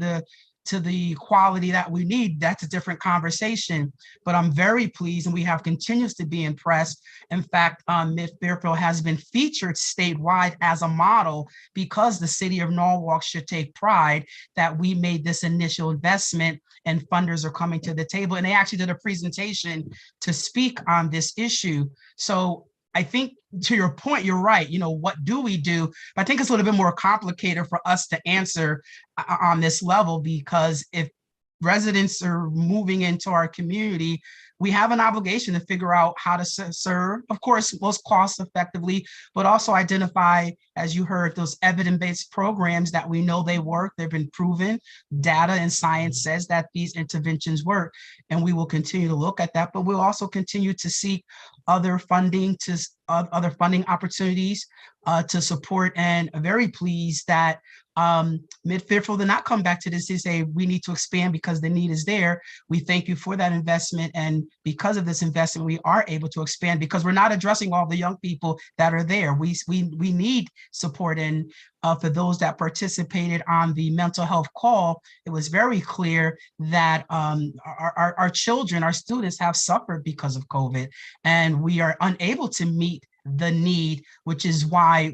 the quality that we need, that's a different conversation. But I'm very pleased, and we have continues to be impressed. In fact, Mid-Fairfield has been featured statewide as a model because the city of Norwalk should take pride that we made this initial investment and funders are coming to the table. And they actually did a presentation to speak on this issue. So I think to your point, you're right. What do we do? But I think it's a little bit more complicated for us to answer on this level, because if residents are moving into our community, we have an obligation to figure out how to serve, of course, most cost effectively, but also identify, as you heard, those evidence-based programs that we know they work. They've been proven. Data and science says that these interventions work, and we will continue to look at that, but we'll also continue to seek other funding other funding opportunities to support, and very pleased that Mid-Fairfield did not come back to this to say we need to expand because the need is there. We thank you for that investment, and because of this investment, we are able to expand because we're not addressing all the young people that are there. We need support, and for those that participated on the mental health call, it was very clear that our children, our students have suffered because of COVID, and we are unable to meet the need, which is why,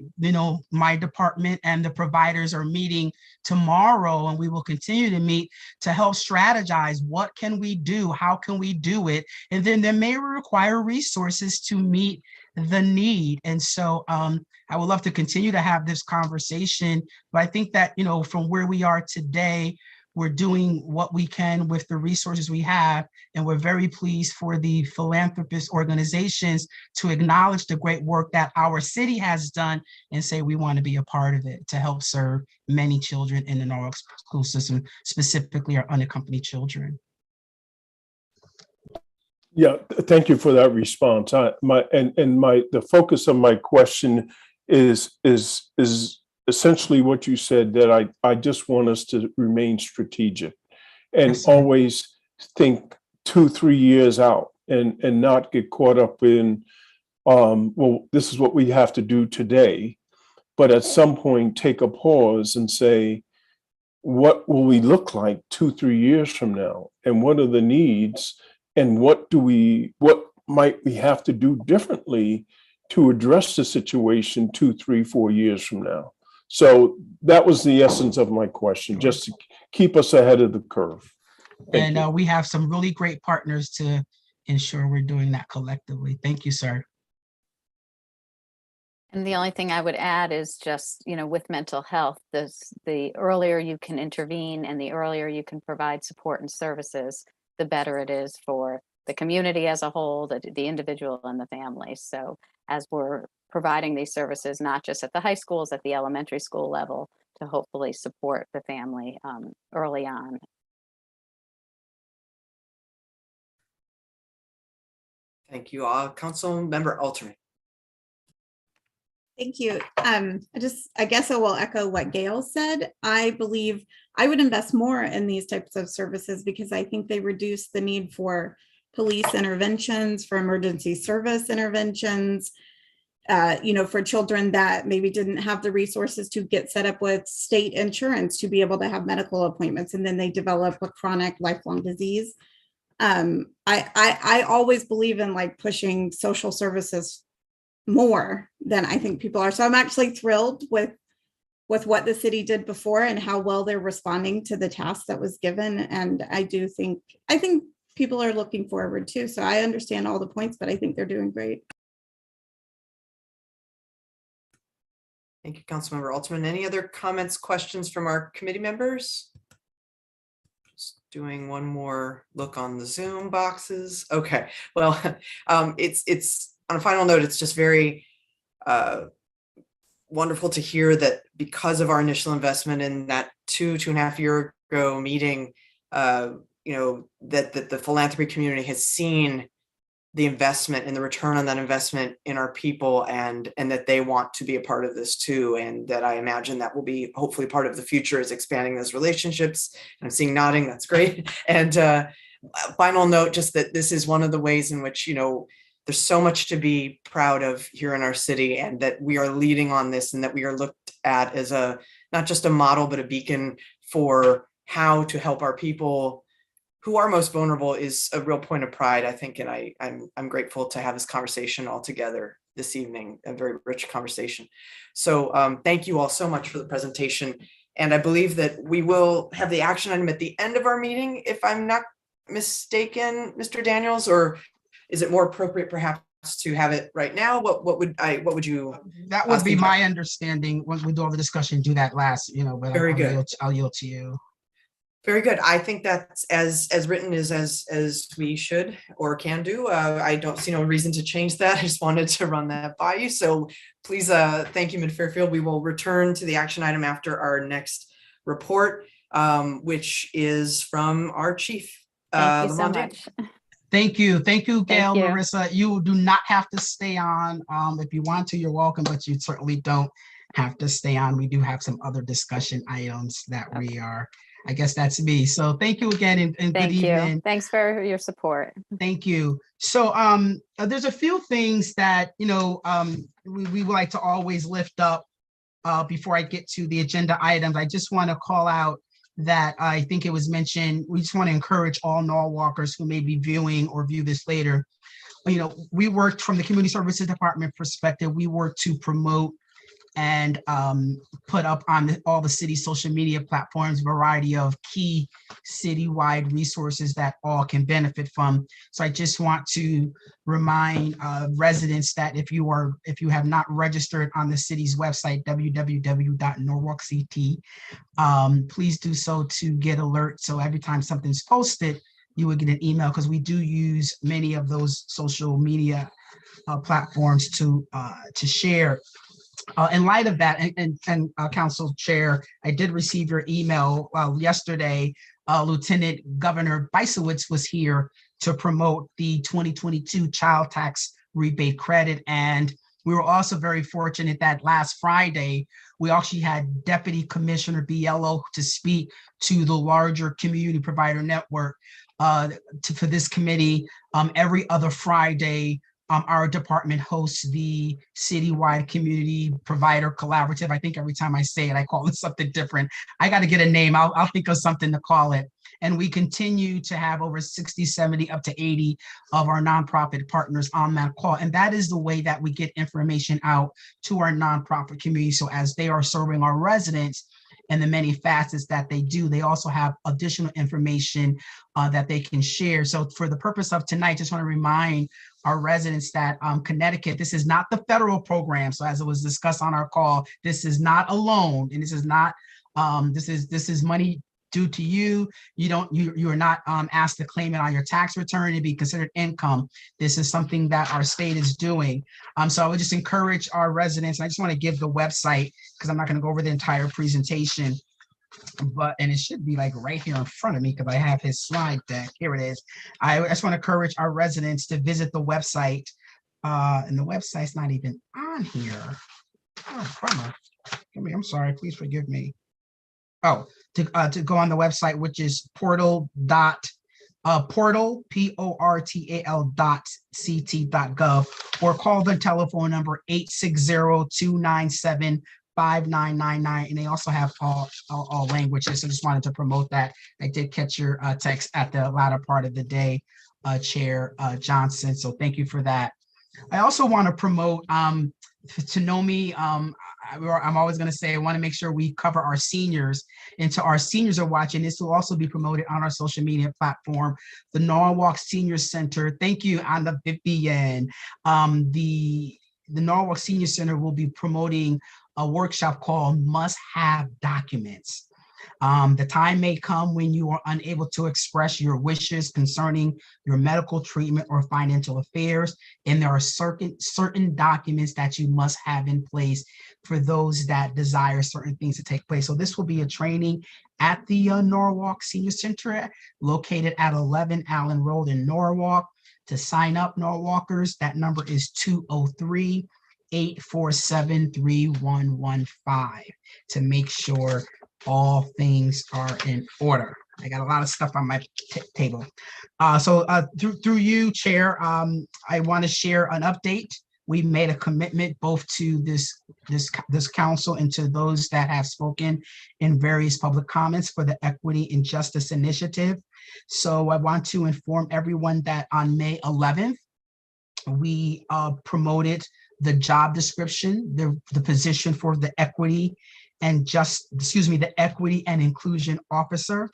my department and the providers are meeting tomorrow, and we will continue to meet to help strategize what can we do, how can we do it, and then there may require resources to meet the need. And so I would love to continue to have this conversation, but I think that, from where we are today, we're doing what we can with the resources we have, and we're very pleased for the philanthropist organizations to acknowledge the great work that our city has done and say we want to be a part of it to help serve many children in the Norwalk school system, specifically our unaccompanied children. Yeah, thank you for that response. The focus of my question is essentially what you said, that I just want us to remain strategic and Yes, sir. always think 2-3 years out, and not get caught up in, well, this is what we have to do today, but at some point take a pause and say, what will we look like 2-3 years from now? And what are the needs? And what might we have to do differently to address the situation 2, 3, 4 years from now? So that was the essence of my question, just to keep us ahead of the curve. Thank you. We have some really great partners to ensure we're doing that collectively. Thank you, sir. And the only thing I would add is just, with mental health, the earlier you can intervene and the earlier you can provide support and services, the better it is for the community as a whole, the individual and the family. So as we're providing these services, not just at the high schools, at the elementary school level, to hopefully support the family early on. Thank you. Council Member Alterman. Thank you. I guess I will echo what Gail said. I believe I would invest more in these types of services because I think they reduce the need for police interventions, for emergency service interventions, for children that maybe didn't have the resources to get set up with state insurance to be able to have medical appointments, and then they develop a chronic lifelong disease. I always believe in pushing social services more than I think people are. So I'm actually thrilled with what the city did before and how well they're responding to the task that was given. And I think people are looking forward too. So I understand all the points, but I think they're doing great. Thank you, Councilmember Altman. Any other comments, questions from our committee members? Just doing one more look on the Zoom boxes. Okay, well, it's on a final note, it's just very wonderful to hear that because of our initial investment in that 2.5 year ago meeting, that the philanthropy community has seen the investment and the return on that investment in our people, and that they want to be a part of this too. And that I imagine that will be hopefully part of the future, is expanding those relationships. I'm seeing nodding, that's great. And final note, just that this is one of the ways in which, there's so much to be proud of here in our city, and that we are leading on this, and that we are looked at as not just a model, but a beacon for how to help our people who are most vulnerable, is a real point of pride, I think. And I'm grateful to have this conversation all together this evening, a very rich conversation. So thank you all so much for the presentation. And I believe that we will have the action item at the end of our meeting, if I'm not mistaken, Mr. Daniels, or is it more appropriate perhaps to have it right now? What would you? That would be my understanding. Once we do all the discussion, do that last, but Very good. I'll yield to you. Very good. I think that's as written is as we should or can do. I don't see no reason to change that. I just wanted to run that by you. So please, thank you, Mid-Fairfield. We will return to the action item after our next report, which is from our chief. Thank you so Lamont Dan. much. Thank you, Gail, you. Marissa. You do not have to stay on. If you want to, you're welcome, but you certainly don't have to stay on. We do have some other discussion items that we are, I guess that's me. So thank you again and good Thank you. evening. Thanks for your support. Thank you. So there's a few things that, we would like to always lift up before I get to the agenda items. I just want to call out that I think it was mentioned, we just want to encourage all Norwalkers who may be viewing or view this later. We worked from the Community Services Department perspective, we work to promote and put up on all the city social media platforms, variety of key citywide resources that all can benefit from. So I just want to remind residents that if you have not registered on the city's website, www.norwalkct, please do so to get alerts. So every time something's posted, you would get an email, because we do use many of those social media platforms to share. In light of that, and Council Chair, I did receive your email yesterday. Lieutenant Governor Bisowitz was here to promote the 2022 child tax rebate credit. And we were also very fortunate that last Friday, we actually had Deputy Commissioner Biello to speak to the larger community provider network for this committee. Every other Friday, our department hosts the citywide community provider collaborative. I think every time I say it, I call it something different. I got to get a name. I'll think of something to call it. And we continue to have over 60, 70, up to 80 of our nonprofit partners on that call. And that is the way that we get information out to our nonprofit community. So as they are serving our residents and the many facets that they do, they also have additional information that they can share. So for the purpose of tonight, just want to remind our residents that Connecticut, this is not the federal program. So as it was discussed on our call, this is not a loan, and this is not, this is money due to you. You are not asked to claim it on your tax return and be considered income. This is something that our state is doing. So I would just encourage our residents. I just want to give the website, because I'm not going to go over the entire presentation, and it should be like right here in front of me because I have his slide deck. Here it is. I just want to encourage our residents to visit the website, and the website's not even on here. Oh, I'm sorry, please forgive me. Oh, to go on the website, which is portal.ct.gov, or call the telephone number 860-297-5999, and they also have all languages. So just wanted to promote that. I did catch your text at the latter part of the day, Chair Johnson. So thank you for that. I also want to promote, to know me, I'm always going to say I want to make sure we cover our seniors, and to our seniors are watching, this will also be promoted on our social media platform, the Norwalk Senior Center. Thank you, Anna Vivian. The Norwalk Senior Center will be promoting a workshop called Must Have Documents. The time may come when you are unable to express your wishes concerning your medical treatment or financial affairs, and there are certain documents that you must have in place for those that desire certain things to take place. So this will be a training at the Norwalk Senior Center, located at 11 Allen Road in Norwalk. To sign up, Norwalkers, that number is 203-847-3115 to make sure all things are in order. I got a lot of stuff on my table. So through you, Chair, I want to share an update. We made a commitment both to this council and to those that have spoken in various public comments for the Equity and Justice Initiative. So I want to inform everyone that on May 11th, we promoted the job description, the position for the Equity and the Equity and Inclusion Officer.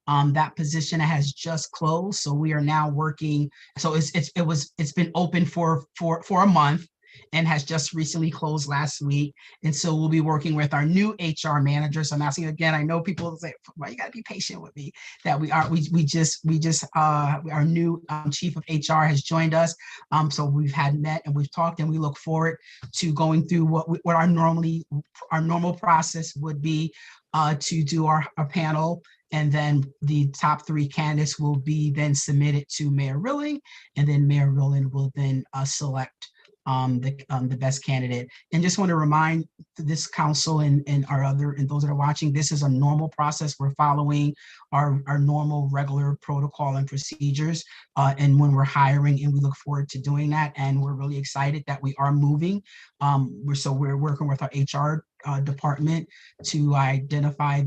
That position has just closed, so we are now working. So it's been open for a month, and has just recently closed last week. And so we'll be working with our new HR manager. So I'm asking again, I know people say, well, you gotta be patient with me, that our new chief of HR has joined us. So we've had met and we've talked, and we look forward to going through what our normal process would be to do our panel. And then the top 3 candidates will be then submitted to Mayor Rilling, and then Mayor Rilling will then select the best candidate. And just want to remind this council and those that are watching, this is a normal process. We're following our normal regular protocol and procedures and when we're hiring, and we look forward to doing that. And we're really excited that we are moving. We're working with our HR department to identify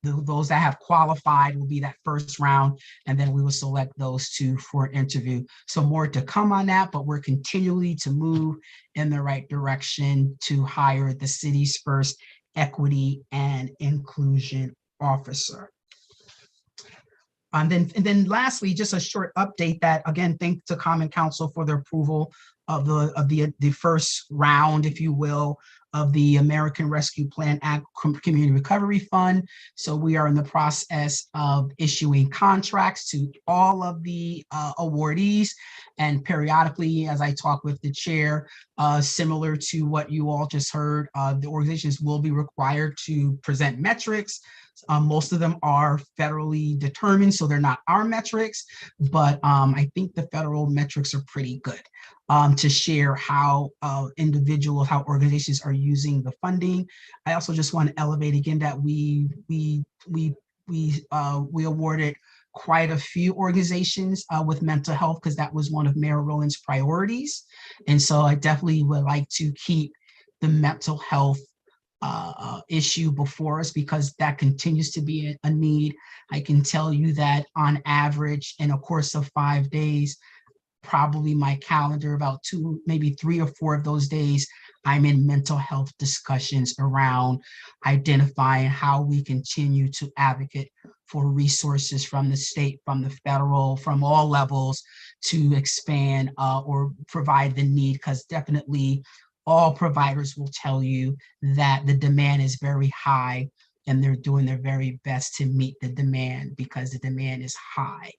those that have qualified will be that first round, and then we will select those 2 for an interview. So more to come on that, but we're continually to move in the right direction to hire the city's first equity and inclusion officer. And then lastly, just a short update that, again, thanks to Common Council for the approval of the first round, if you will, of the American Rescue Plan Act Community Recovery Fund. So we are in the process of issuing contracts to all of the awardees, and periodically, as I talk with the chair, similar to what you all just heard, the organizations will be required to present metrics. Most of them are federally determined, so they're not our metrics, but I think the federal metrics are pretty good to share how organizations are using the funding. I also just want to elevate again that we awarded quite a few organizations with mental health, because that was one of Mayor Rowland's priorities. And so I definitely would like to keep the mental health issue before us, because that continues to be a need. I can tell you that on average, in a course of 5 days, probably my calendar, about 2, maybe 3 or 4 of those days, I'm in mental health discussions around identifying how we continue to advocate for resources from the state, from the federal, from all levels to expand or provide the need, because definitely all providers will tell you that the demand is very high, and they're doing their very best to meet the demand because the demand is high.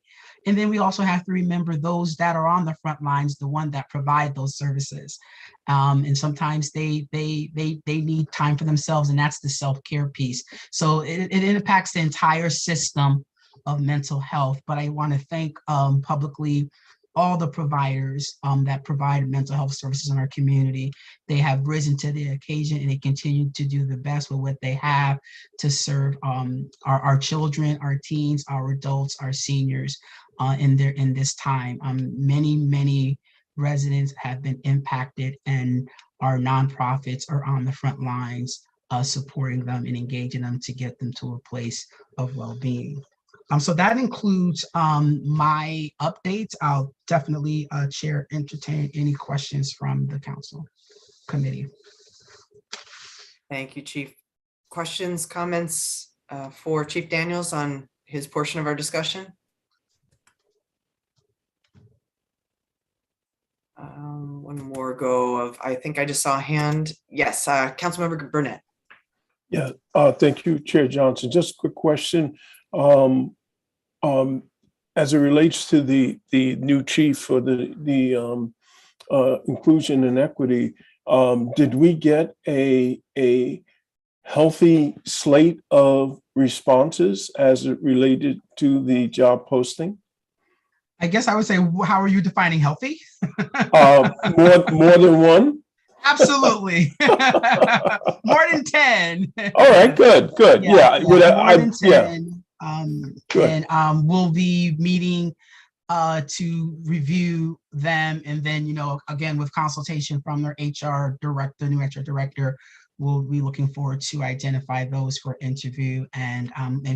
And then we also have to remember those that are on the front lines, the one that provide those services. And sometimes they need time for themselves, and that's the self-care piece. So it impacts the entire system of mental health. But I want to thank publicly all the providers that provide mental health services in our community. They have risen to the occasion, and they continue to do the best with what they have to serve our children, our teens, our adults, our seniors in this time. Many residents have been impacted, and our nonprofits are on the front lines supporting them and engaging them to get them to a place of well-being. So that includes my updates. I'll definitely, Chair, entertain any questions from the council committee. Thank you, Chief. Questions, comments for Chief Daniels on his portion of our discussion? One more go of, I think I just saw a hand. Yes, Councilmember Burnett. Yeah, thank you, Chair Johnson. Just a quick question. As it relates to the new chief for the inclusion and equity, did we get a healthy slate of responses as it related to the job posting? I guess I would say, how are you defining healthy? More than one? Absolutely. More than 10. All right, good. Yeah. More than 10. Good. And we'll be meeting to review them. And then, again, with consultation from their HR director, new HR director, we'll be looking forward to identify those for interview and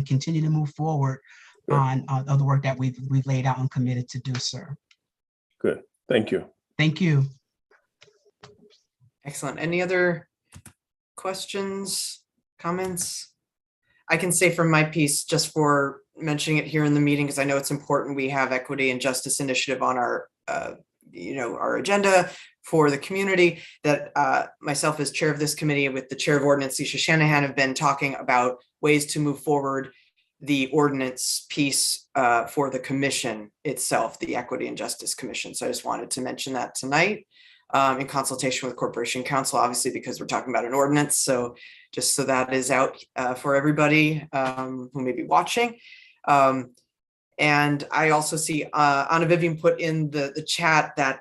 continue to move forward on the work that we've laid out and committed to do, sir. Good. Thank you. Thank you. Excellent. Any other questions, comments? I can say from my piece, just for mentioning it here in the meeting, because I know it's important, we have Equity and Justice Initiative on our our agenda for the community, that myself as chair of this committee with the chair of ordinance, Leisha Shanahan, have been talking about ways to move forward the ordinance piece for the commission itself, the Equity and Justice Commission. So I just wanted to mention that tonight in consultation with Corporation Counsel, obviously, because we're talking about an ordinance. So just so that is out for everybody who may be watching. And I also see Anna Vivian put in the chat that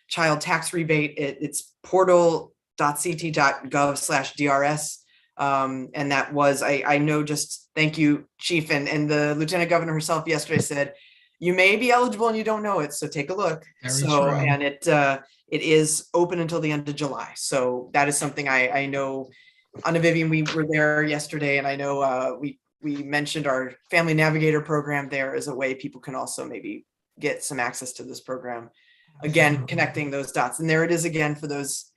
child tax rebate, it's portal.ct.gov/DRS. And that was, I know, just thank you, Chief, and the Lieutenant Governor herself yesterday said, you may be eligible and you don't know it, so take a look. Very true. And it is open until the end of July. So that is something I know, Anna Vivian, we were there yesterday, and I know we mentioned our Family Navigator program there as a way people can also maybe get some access to this program. Again, connecting those dots. And there it is again for those,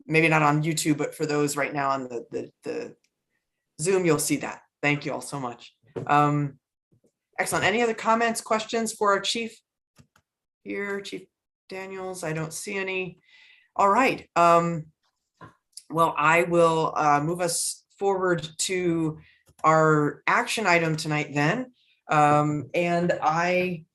maybe not on YouTube, but for those right now on the Zoom, you'll see that. Thank you all so much. Excellent. Any other comments, questions for our chief here, Chief Daniels? I don't see any. All right. Well, I will move us forward to our action item tonight then. And I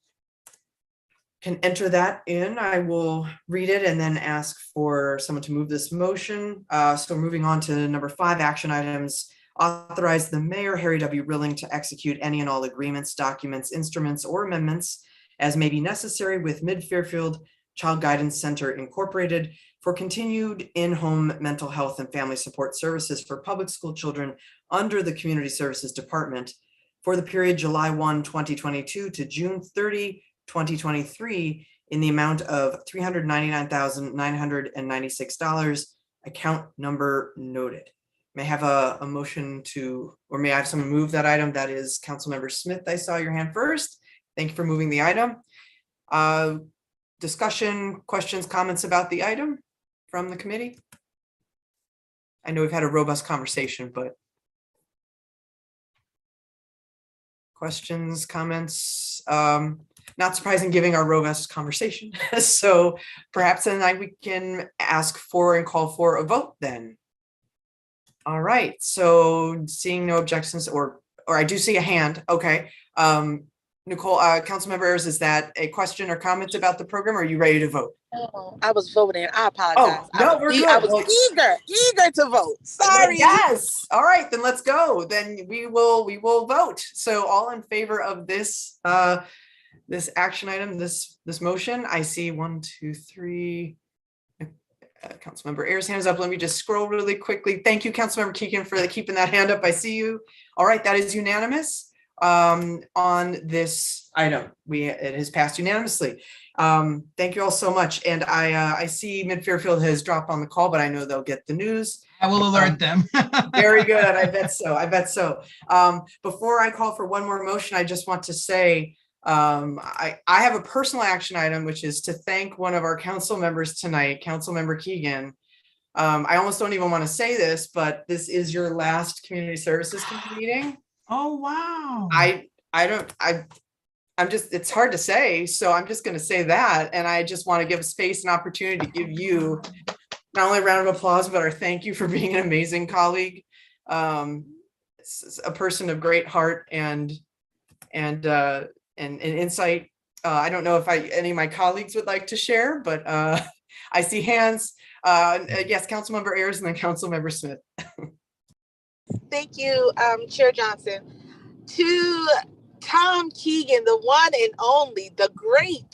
can enter that in. I will read it and then ask for someone to move this motion. So moving on to number 5, action items. Authorize the mayor, Harry W. Rilling, to execute any and all agreements, documents, instruments, or amendments as may be necessary with Mid-Fairfield Child Guidance Center Incorporated for continued in-home mental health and family support services for public school children under the Community Services Department for the period July 1, 2022 to June 30, 2023 in the amount of $399,996, account number noted. May I have a motion to, or may I have someone move that item? That is Councilmember Smith. I saw your hand first. Thank you for moving the item. Discussion, questions, comments about the item from the committee? I know we've had a robust conversation, but questions, comments? Not surprising given our robust conversation. So perhaps tonight we can ask for and call for a vote then. All right, so seeing no objections, or I do see a hand. Okay. Nicole, Councilmember Ayers, is that a question or comment about the program, or are you ready to vote? Oh, I was voting. I apologize. Oh, no, we're good. I was eager to vote. Sorry. Yes. All right, then let's go. Then we will vote. So all in favor of this this action item, this motion, I see 1, 2, 3. Councilmember Ayers' hand is up. Let me just scroll really quickly. Thank you, Councilmember Keegan, for keeping that hand up. I see you. All right, that is unanimous on this item. It has passed unanimously. Thank you all so much. And I see Mid-Fairfield has dropped on the call, but I know they'll get the news. I will alert them. Very good. I bet so. I bet so. Before I call for one more motion, I just want to say I have a personal action item, which is to thank one of our council members tonight, Councilmember Keegan. I almost don't even want to say this, but this is your last community services committee meeting. Oh, wow. I'm just, it's hard to say. So I'm just going to say that. And I just want to give space and opportunity to give you not only a round of applause, but our thank you for being an amazing colleague. A person of great heart and insight. I don't know if any of my colleagues would like to share, but I see hands. Yes, Councilmember Ayers and then Councilmember Smith. Thank you, Chair Johnson. To Tom Keegan, the one and only, the great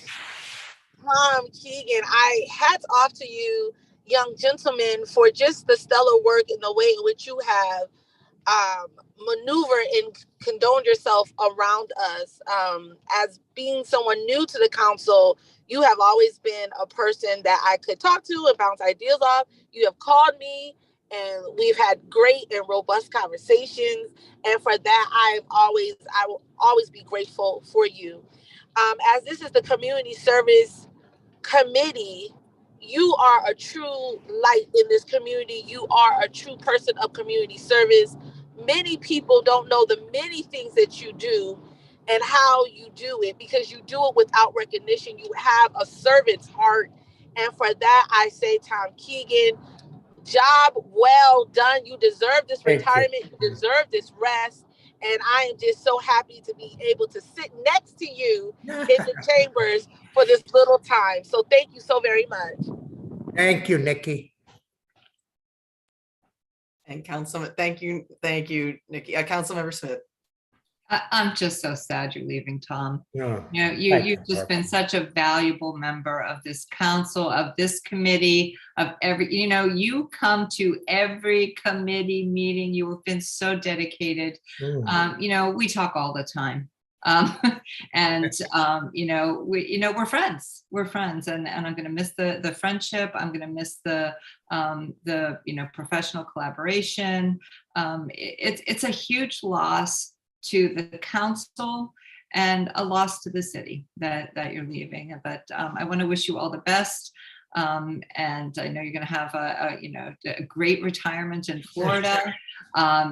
Tom Keegan, hats off to you, young gentleman, for just the stellar work and the way in which you have maneuvered and condoned yourself around us. As being someone new to the council, you have always been a person that I could talk to and bounce ideas off. You have called me and we've had great and robust conversations. And for that, I will always be grateful for you. As this is the community service committee, you are a true light in this community. You are a true person of community service. Many people don't know the many things that you do and how you do it, because you do it without recognition. You have a servant's heart. And for that, I say, Tom Keegan, job well done. You deserve this retirement. You deserve this rest. And I am just so happy to be able to sit next to you in the chambers for this little time. So thank you so very much. Thank you, Nikki. And Councilman, thank you, Nikki. Councilmember Smith. I'm just so sad you're leaving, Tom. Yeah. You know, Thank you've you, just been such a valuable member of this council, of this committee, of every, you know, you come to every committee meeting. You have been so dedicated. You know, we talk all the time. You know, we're friends. We're friends, and I'm going to miss the friendship. I'm going to miss the you know, professional collaboration. It's a huge loss to the council and a loss to the city that you're leaving. But I want to wish you all the best. And I know you're going to have a great retirement in Florida.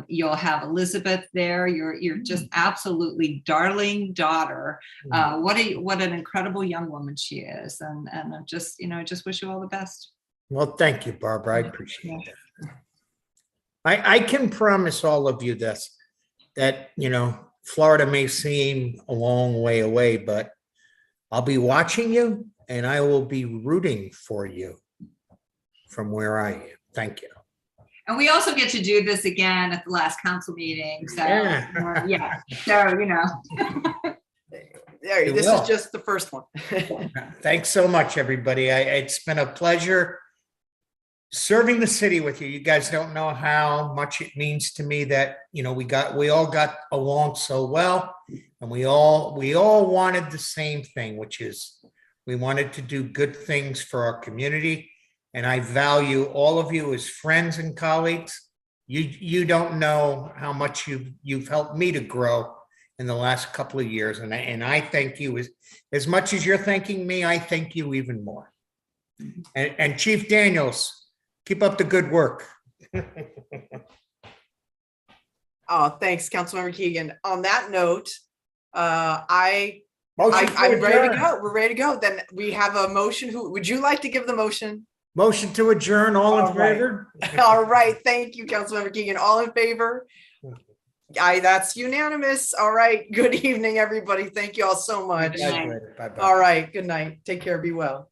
You'll have Elizabeth there. You're just absolutely darling daughter. What an incredible young woman she is. And I just wish you all the best. Well, thank you, Barbara. I appreciate that. I can promise all of you this, that, you know, Florida may seem a long way away, but I'll be watching you and I will be rooting for you from where I am. Thank you. And we also get to do this again at the last council meeting. So Yeah. So, you know. This is just the first one. Thanks so much, everybody. It's been a pleasure serving the city with you. You guys don't know how much it means to me that, you know, we all got along so well, and we all wanted the same thing, which is we wanted to do good things for our community. And I value all of you as friends and colleagues. You don't know how much you've helped me to grow in the last couple of years. And I thank you as much as you're thanking me. I thank you even more. And Chief Daniels, keep up the good work. Oh, thanks, Councilmember Keegan. On that note, I'm Motion to ready to adjourn. go. We're ready to go. Then we have a motion. Who would you like to give the motion? Motion to adjourn. All in favor? All right. Thank you, Councilmember Keegan. All in favor? That's unanimous. All right. Good evening, everybody. Thank you all so much. Bye-bye. All right. Good night. Take care. Be well.